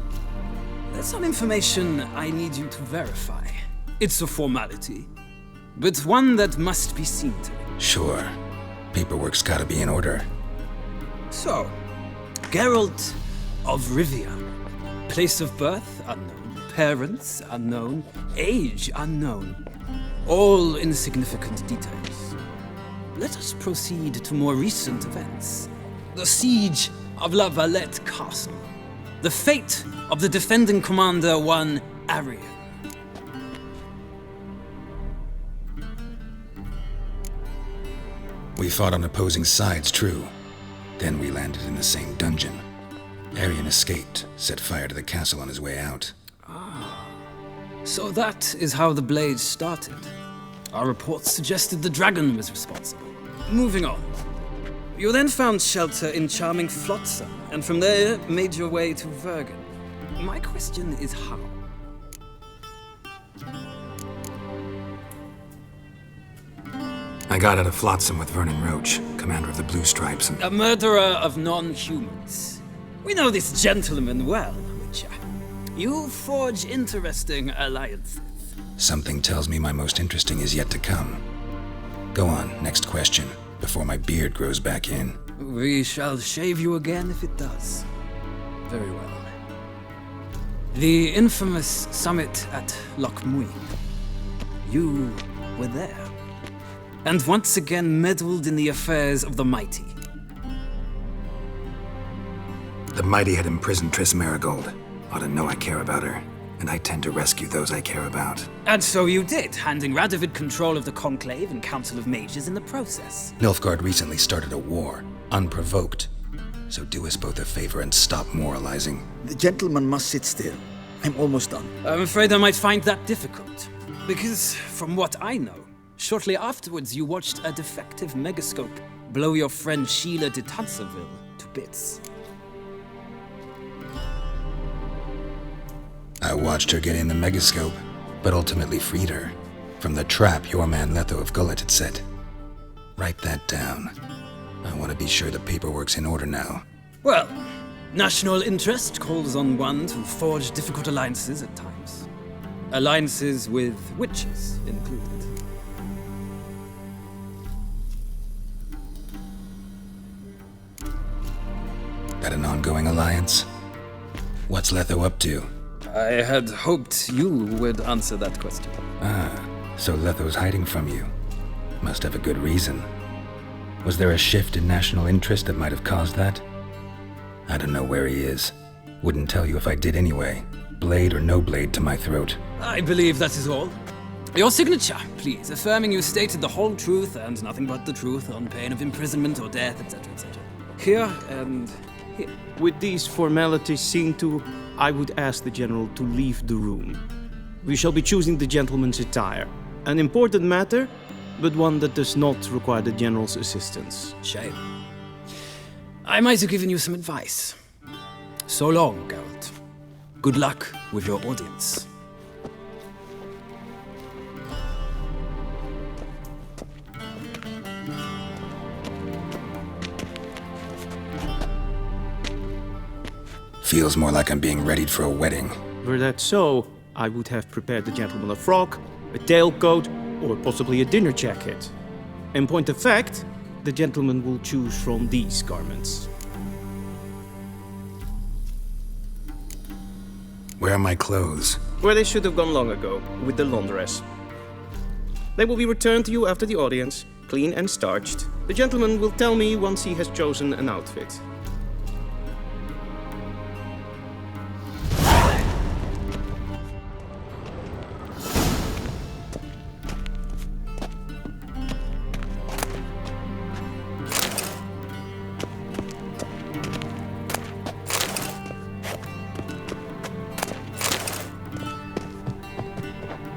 there's some information I need you to verify. It's a formality, but one that must be seen to.
Sure. Paperwork's gotta be in order.
So, Geralt of Rivia. Place of birth unknown. Parents unknown. Age unknown. All insignificant details. let us proceed to more recent events. The siege of La Valette Castle. The fate of the defending commander, one Arian.
We fought on opposing sides, true. Then we landed in the same dungeon. Arian escaped, set fire to the castle on his way out.
So that is how the blaze started. Our reports suggested the dragon was responsible. Moving on. You then found shelter in charming Flotsam, and from there made your way to Vergen. My question is how?
I got out of Flotsam with Vernon Roach, commander of the Blue Stripes, and...
A murderer of non-humans. We know this gentleman well, Witcher. You forge interesting alliances.
Something tells me my most interesting is yet to come. Go on, next question, before my beard grows back in.
We shall shave you again if it does. Very well. The infamous summit at Loch Muin. You were there. And once again meddled in the affairs of the mighty.
The mighty had imprisoned Triss Marigold. Ought to know I care about her, and I tend to rescue those I care about.
And so you did, handing Radovid control of the Conclave and Council of Mages in the process.
Nilfgaard recently started a war, unprovoked. So do us both a favor and stop moralizing.
The gentleman must sit still. I'm almost done.
I'm afraid I might find that difficult. Because, from what I know, shortly afterwards you watched a defective megascope blow your friend Sheila de Tanserville to bits.
I watched her get in the megascope, but ultimately freed her from the trap your man Letho of Gullet had set. Write that down. I want to be sure the paperwork's in order now.
Well, national interest calls on one to forge difficult alliances at times. Alliances with witches included.
That an ongoing alliance? What's Letho up to?
I had hoped you would answer that question.
Ah, so Letho's hiding from you. Must have a good reason. Was there a shift in national interest that might have caused that? I don't know where he is. Wouldn't tell you if I did anyway. Blade or no blade to my throat.
I believe that is all. Your signature, please, affirming you stated the whole truth and nothing but the truth on pain of imprisonment or death, etc., etc. Here and here.
With these formalities seen to, I would ask the General to leave the room. We shall be choosing the gentleman's attire. An important matter, but one that does not require the General's assistance.
Shame. I might have given you some advice. So long, Geralt. Good luck with your audience.
Feels more like I'm being readied for a wedding.
Were that so, I would have prepared the gentleman a frock, a tailcoat, or possibly a dinner jacket. In point of fact, the gentleman will choose from these garments.
Where are my clothes?
Where they should have gone long ago, with the laundress. They will be returned to you after the audience, clean and starched. The gentleman will tell me once he has chosen an outfit.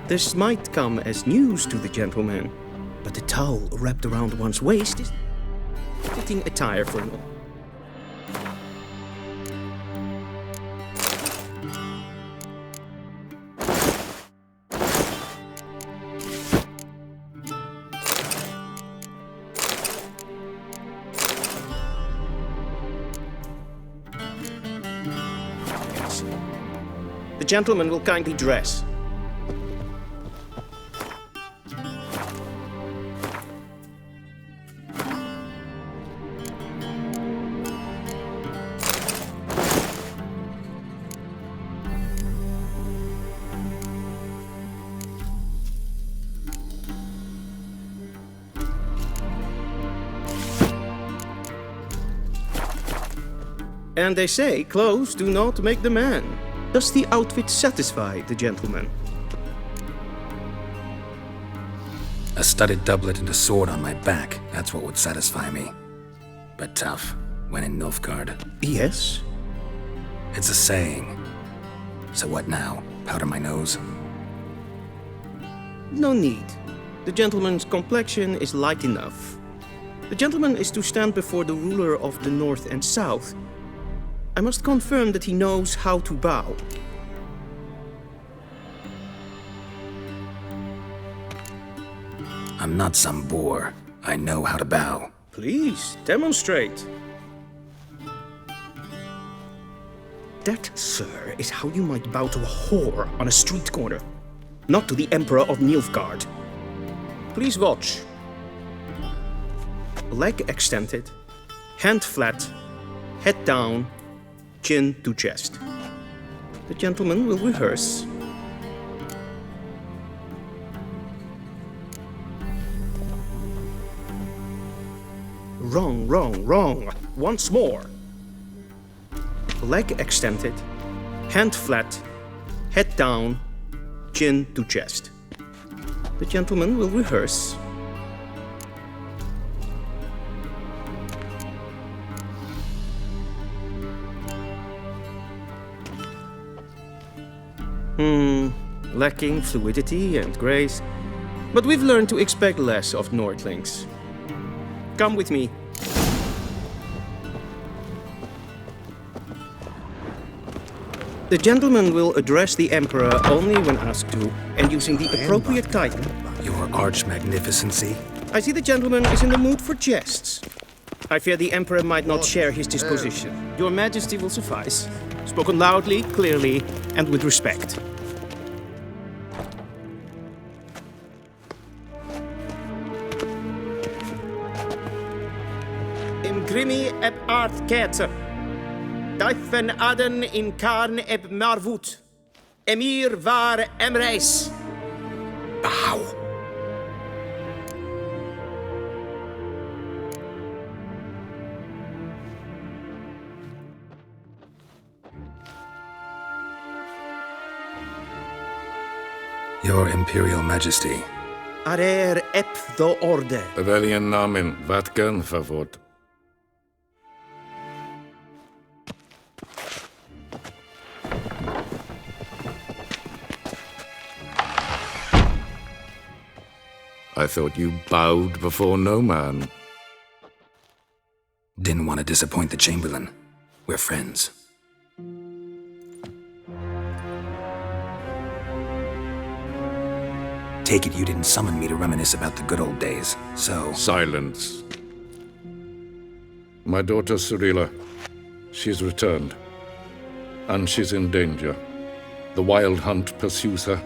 This might come as news to the gentleman, but the towel wrapped around one's waist is fitting attire for him. The gentleman will kindly dress. And they say clothes do not make the man. Does the outfit satisfy the gentleman?
A studded doublet and a sword on my back, that's what would satisfy me. But tough, when in Nilfgaard.
Yes?
It's a saying. So what now? Powder my nose?
No need. The gentleman's complexion is light enough. The gentleman is to stand before the ruler of the North and South. I must confirm that he knows how to bow.
I'm not some boor. I know how to bow.
Please, demonstrate. That, sir, is how you might bow to a whore on a street corner, not to the Emperor of Nilfgaard. Please watch. Leg extended, hand flat, head down, chin to chest. The gentleman will rehearse. Wrong, wrong, wrong. Once more. Leg extended, hand flat, head down, chin to chest. The gentleman will rehearse. Lacking fluidity and grace, but we've learned to expect less of Nordlings. Come with me. The gentleman will address the Emperor only when asked to, and using the appropriate title.
Your arch-magnificency?
I see the gentleman is in the mood for jests. I fear the Emperor might not share his disposition. Your Majesty will suffice. Spoken loudly, clearly, and with respect. Grimi eb aardketer. Duifen aden in karn eb marvoet. Emir var emreis. Bow.
Your Imperial Majesty.
Arer eb the orde.
Rebellion namen, vatgen favort. I thought you bowed before no man.
Didn't want to disappoint the Chamberlain. We're friends. Take it you didn't summon me to reminisce about the good old days, so...
Silence. My daughter Cirilla, she's returned. And she's in danger. The Wild Hunt pursues her.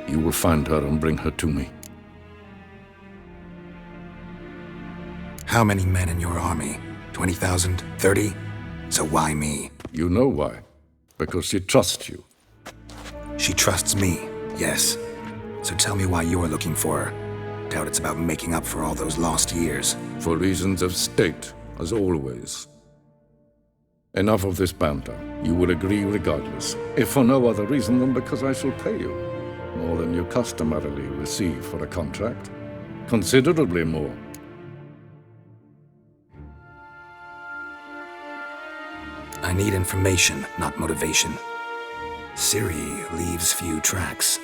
You will find her and bring her to me.
How many men in your army? 20,000? 30? So why me?
You know why. Because she trusts you.
She trusts me, yes. So tell me why you're looking for her. Doubt it's about making up for all those lost years.
For reasons of state, as always. Enough of this banter. You will agree regardless. If for no other reason than because I shall pay you. More than you customarily receive for a contract. Considerably more.
I need information, not motivation. Ciri leaves few tracks.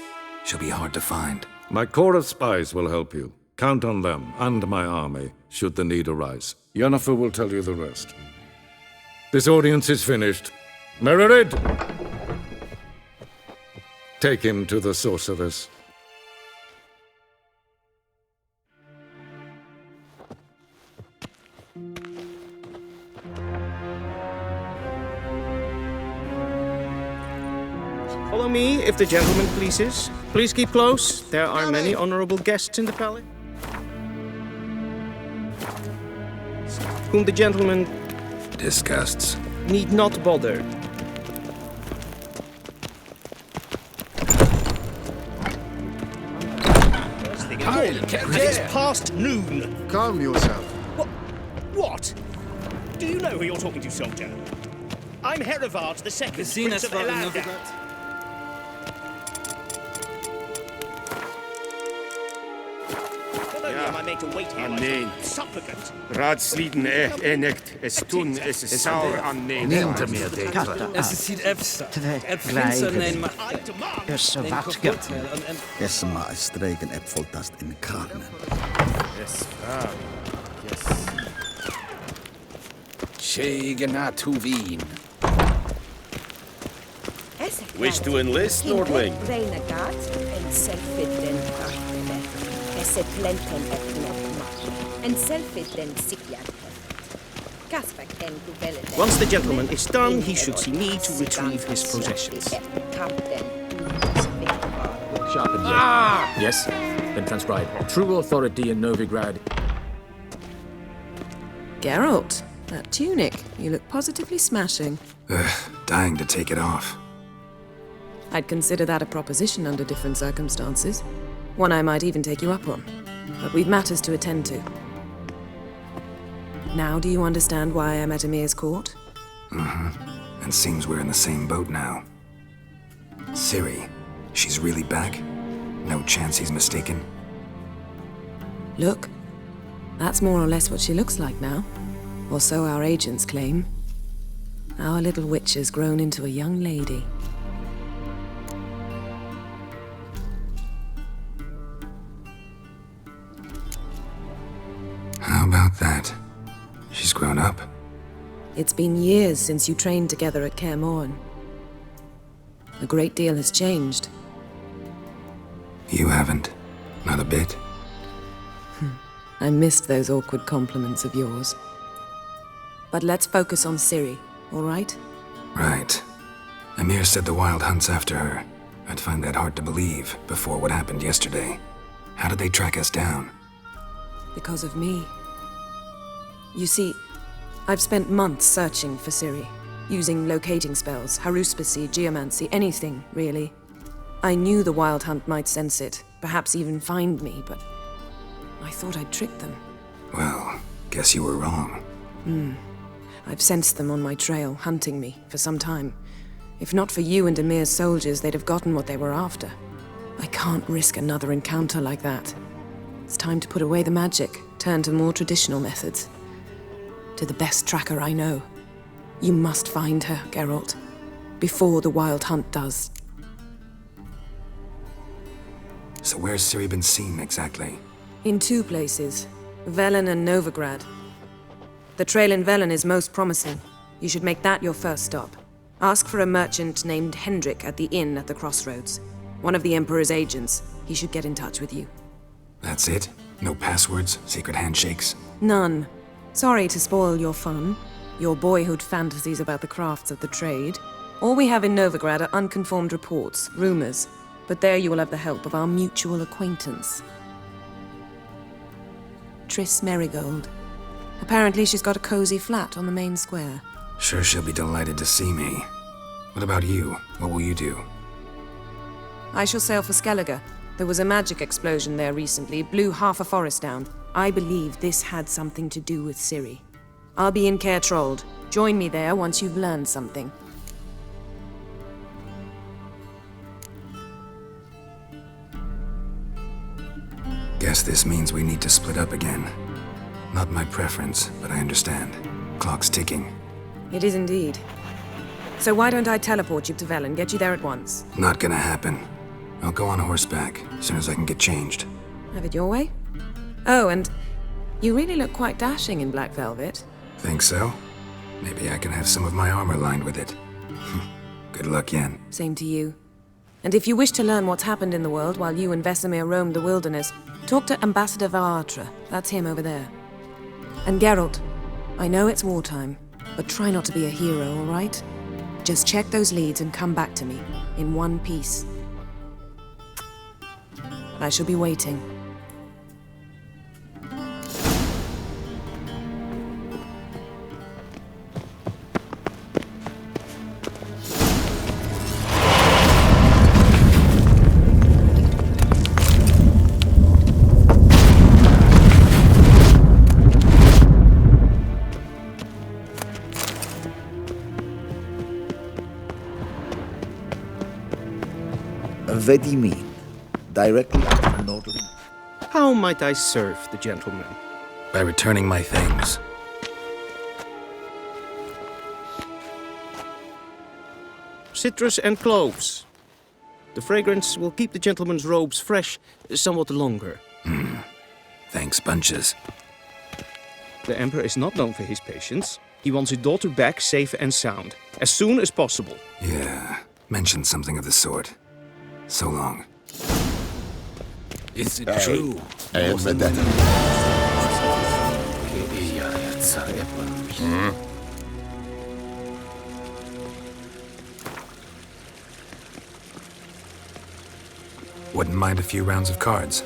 She'll be hard to find.
My corps of spies will help you. Count on them, and my army, should the need arise. Yennefer will tell you the rest. This audience is finished. Mererid! Take him to the sorceress.
Follow me, if the gentleman pleases. Please keep close. There are many honorable guests in the palace. Whom the gentleman
disgusts.
Need not bother.
Come on, it's past noon.
Calm yourself.
What?
Do you know who you're talking to, soldier? I'm Herivard the Second, Prince of Elanda. Am I made to wait here?
Neen.
Supplicant.
Raadsliden enecht, es tun, es saur an neen.
Neemt meer dit.
Es ist Efsa.
Is wat Yes, maar is streken ep voltast in Carmen.
Yes, yes.
Shegena to Wien.
Wish to enlist, Nordling?
Renegat en selfiden Esse plenten en selfiden
Once the gentleman is done, he should see me to retrieve his possessions.
Yes, then transcribe. True authority in Novigrad.
Geralt, that tunic. You look positively smashing.
Dying to take it off.
I'd consider that a proposition under different circumstances. One I might even take you up on. But we've matters to attend to. Now do you understand why I'm at Emir's court?
Mm-hmm. And seems we're in the same boat now. Ciri, she's really back? No chance he's mistaken?
Look, that's more or less what she looks like now. Or so our agents claim. Our little witch has grown into a young lady.
How about that? She's grown up.
It's been years since you trained together at Kaer Morhen. A great deal has changed.
You haven't. Not a bit.
I missed those awkward compliments of yours. But let's focus on Ciri, all right?
Right. Emir said the Wild Hunt's after her. I'd find that hard to believe before what happened yesterday. How did they track us down?
Because of me. You see, I've spent months searching for Ciri, using locating spells, haruspicy, geomancy, anything, really. I knew the Wild Hunt might sense it, perhaps even find me, but I thought I'd tricked them.
Well, guess you were wrong.
I've sensed them on my trail, hunting me, for some time. If not for you and Emir's soldiers, they'd have gotten what they were after. I can't risk another encounter like that. It's time to put away the magic, turn to more traditional methods. To the best tracker I know. You must find her, Geralt. Before the Wild Hunt does.
So where's Ciri been seen, exactly?
In two places. Velen and Novigrad. The trail in Velen is most promising. You should make that your first stop. Ask for a merchant named Hendrik at the inn at the crossroads. One of the Emperor's agents. He should get in touch with you.
That's it? No passwords, secret handshakes?
None. Sorry to spoil your fun, your boyhood fantasies about the crafts of the trade. All we have in Novigrad are unconfirmed reports, rumors. But there you will have the help of our mutual acquaintance. Triss Merigold. Apparently she's got a cozy flat on the main square.
Sure she'll be delighted to see me. What about you? What will you do?
I shall sail for Skellige. There was a magic explosion there recently, blew half a forest down. I believe this had something to do with Ciri. I'll be in Caer Trold. Join me there once you've learned something.
Guess this means we need to split up again. Not my preference, but I understand. Clock's ticking.
It is indeed. So why don't I teleport you to Velen, get you there at once?
Not gonna happen. I'll go on horseback, as soon as I can get changed.
Have it your way? Oh, and you really look quite dashing in black velvet.
Think so? Maybe I can have some of my armor lined with it. Good luck, Yen.
Same to you. And if you wish to learn what's happened in the world while you and Vesemir roamed the wilderness, talk to Ambassador Varatra. That's him over there. And Geralt, I know it's wartime, but try not to be a hero, all right? Just check those leads and come back to me, in one piece. I shall be waiting.
What do you mean? Directly to Northern...
How might I serve the gentleman?
By returning my things.
Citrus and cloves. The fragrance will keep the gentleman's robes fresh somewhat longer.
Thanks, bunches.
The Emperor is not known for his patience. He wants his daughter back safe and sound, as soon as possible.
Yeah, mentioned something of the sort. So long.
Is it true?
And Vendetta.
Wouldn't mind a few rounds of cards.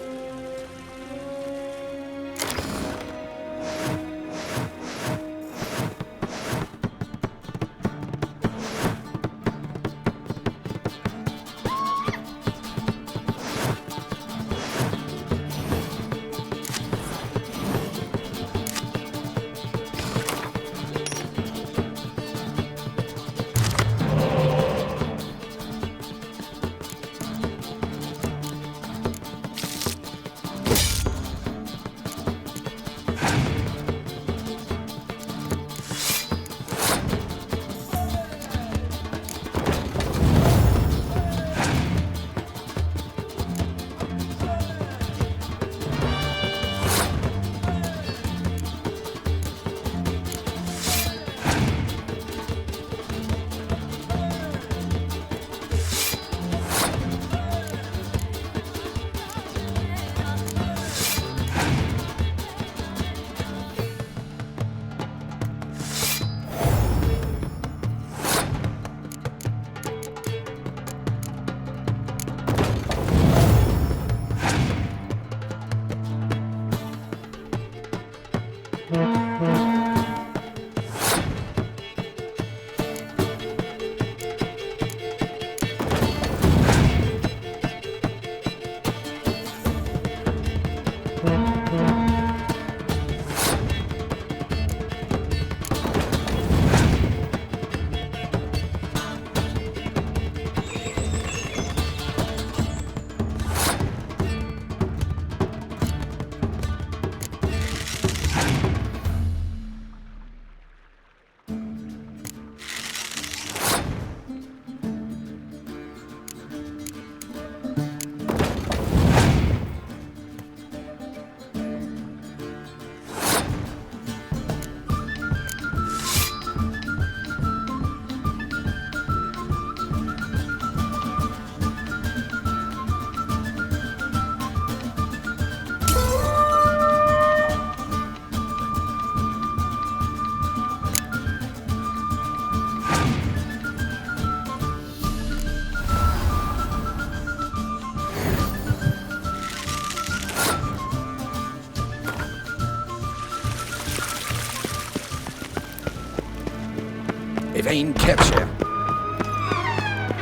If ein catcher.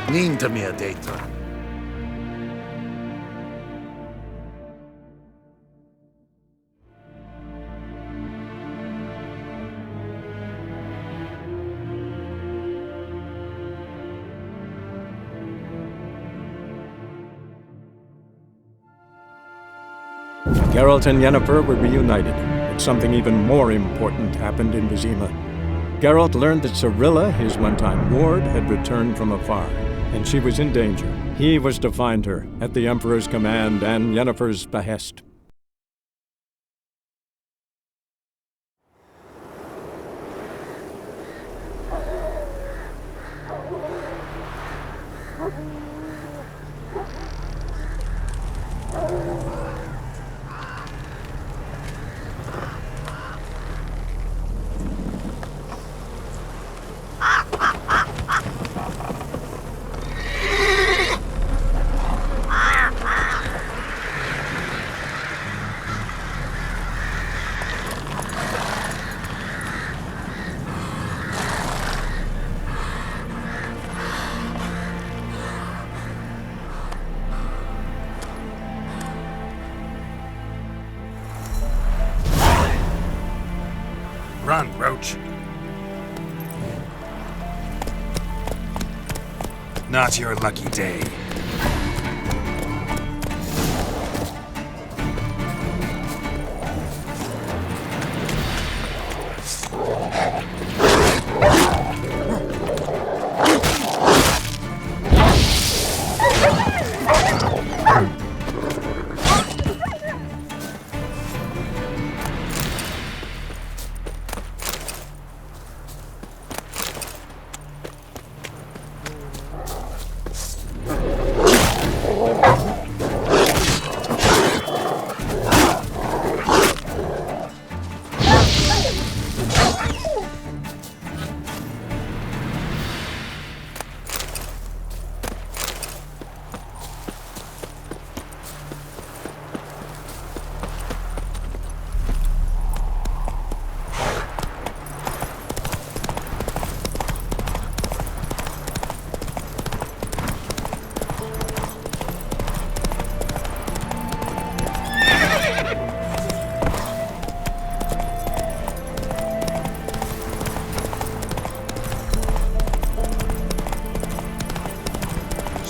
Niente mehr data.
Geralt and Yennefer were reunited, but something even more important happened in Vizima. Geralt learned that Cirilla, his one-time ward, had returned from afar, and she was in danger. He was to find her, at the Emperor's command and Yennefer's behest.
Run, Roach. Not your lucky day.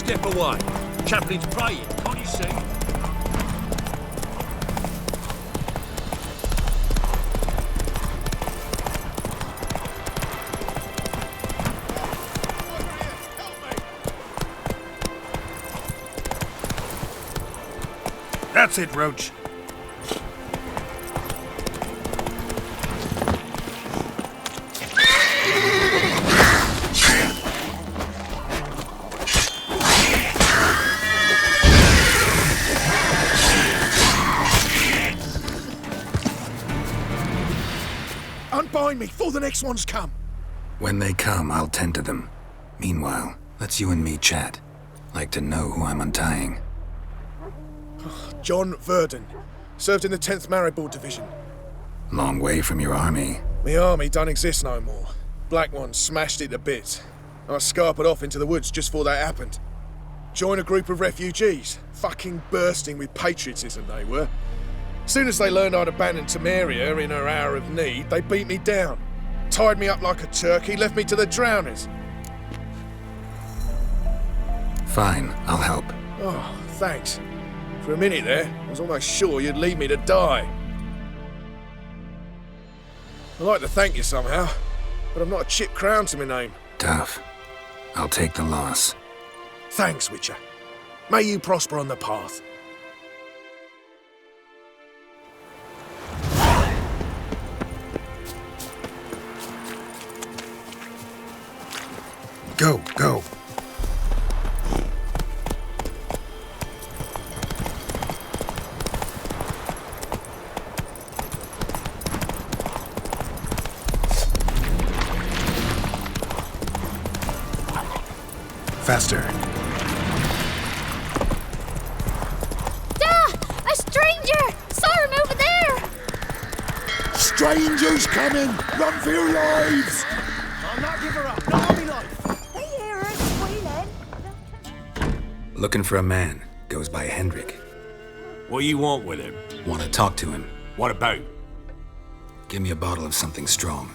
step away. Chaplain's praying, can't you see?
That's it, Roach.
Unbind me before the next ones come.
When they come, I'll tend to them. Meanwhile, let's you and me chat. Like to know who I'm untying.
John Verdon. Served in the 10th Maribor Division.
Long way from your army.
The army don't exist no more. Black Ones smashed it to bits. I scarpered off into the woods just before that happened. Joined a group of refugees. Fucking bursting with patriotism they were. Soon as they learned I'd abandoned Temeria in her hour of need, they beat me down. Tied me up like a turkey, left me to the drowners.
Fine, I'll help.
Oh, thanks. For a minute there, I was almost sure you'd leave me to die. I'd like to thank you somehow, but I've not a chip crown to my name.
Tough. I'll take the loss.
Thanks, Witcher. May you prosper on the path.
Go, go. Faster.
A stranger! Saw him over there!
Strangers coming! Run for your lives!
I'll not give her up. Not on me life.
They hear her squealing.
Looking for a man. Goes by Hendrik.
What do you want with him?
Want to talk to him.
What about?
Give me a bottle of something strong.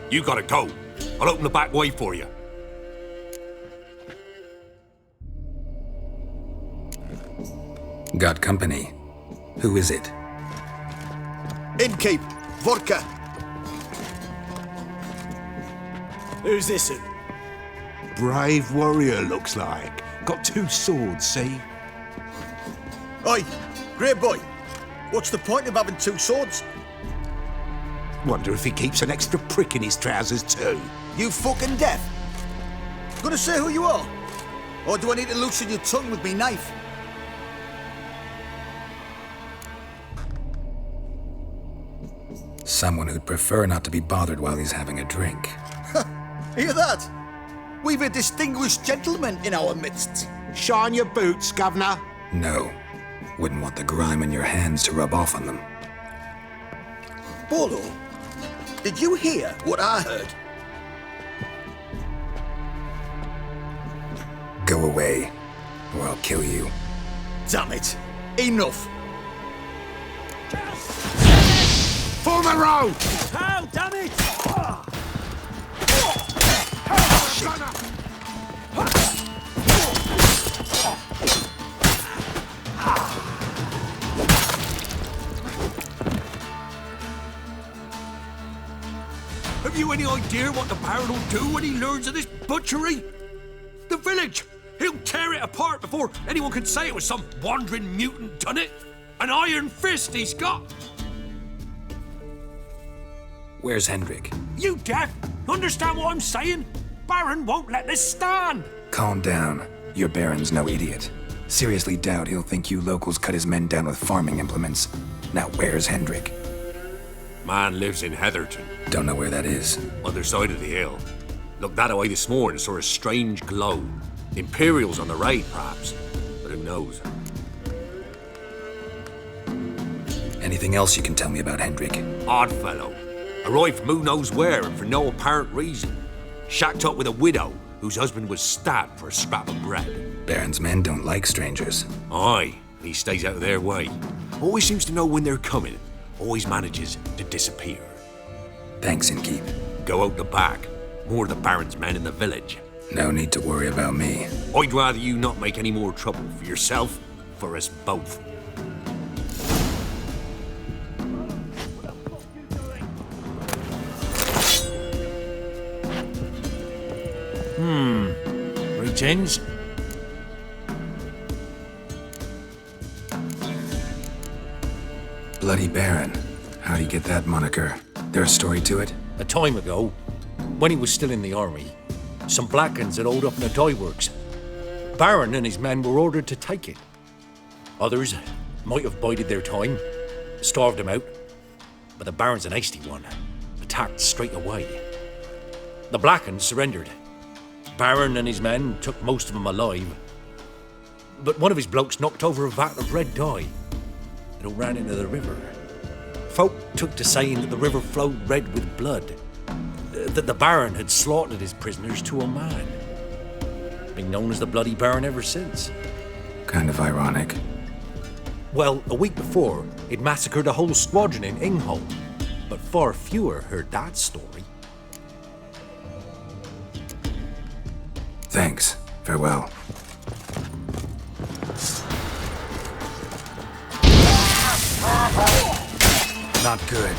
You gotta go. I'll open the back way for you.
Got company. Who is it?
Innkeep, vodka.
Who's this?
Brave warrior, looks like. Got 2 swords, see?
Oi, great boy. What's the point of having 2 swords?
Wonder if he keeps an extra prick in his trousers too.
You fucking deaf? Gonna say who you are? Or do I need to loosen your tongue with me knife?
Someone who'd prefer not to be bothered while he's having a drink.
Hear that? We've a distinguished gentleman in our midst.
Shine your boots, governor.
No. Wouldn't want the grime in your hands to rub off on them.
Bolo, did you hear what I heard?
Go away, or I'll kill you.
Damn it. Enough.
Form a row!
How, damn it!
Have you any idea what the Baron will do when he learns of this butchery? The village! He'll tear it apart before anyone can say it was some wandering mutant done it. An iron fist he's got.
Where's Hendrik?
You deaf? Understand what I'm saying? Baron won't let this stand.
Calm down. Your Baron's no idiot. Seriously doubt he'll think you locals cut his men down with farming implements. Now where's Hendrik?
Man lives in Heatherton.
Don't know where that is.
Other side of the hill. Looked that away this morning, saw a strange glow. Imperials on the raid, perhaps. But who knows?
Anything else you can tell me about Hendrik?
Odd fellow. Arrived from who knows where and for no apparent reason. Shacked up with a widow
whose husband was stabbed for a scrap of bread.
Baron's men don't like strangers.
Aye, he stays out of their way. Always seems to know when they're coming. Always manages to disappear.
Thanks, Innkeep.
Go out the back. More of the Baron's men in the village.
No need to worry about me.
I'd rather you not make any more trouble for yourself, for us both. Reach
Bloody Baron. How'd he get that moniker? There a story to it?
A time ago, when he was still in the army, some Blackens had holed up in the dye works. Baron and his men were ordered to take it. Others might have bided their time, starved him out, but the Baron's an hasty one, attacked straight away. The Blackens surrendered. Baron and his men took most of them alive, but one of his blokes knocked over a vat of red dye. It all ran into the river. Folk took to saying that the river flowed red with blood, that the Baron had slaughtered his prisoners to a man. Been known as the Bloody Baron ever since.
Kind of ironic.
Well, a week before, he'd massacred a whole squadron in Ingholm, but far fewer heard that story.
Thanks. Farewell. Not good.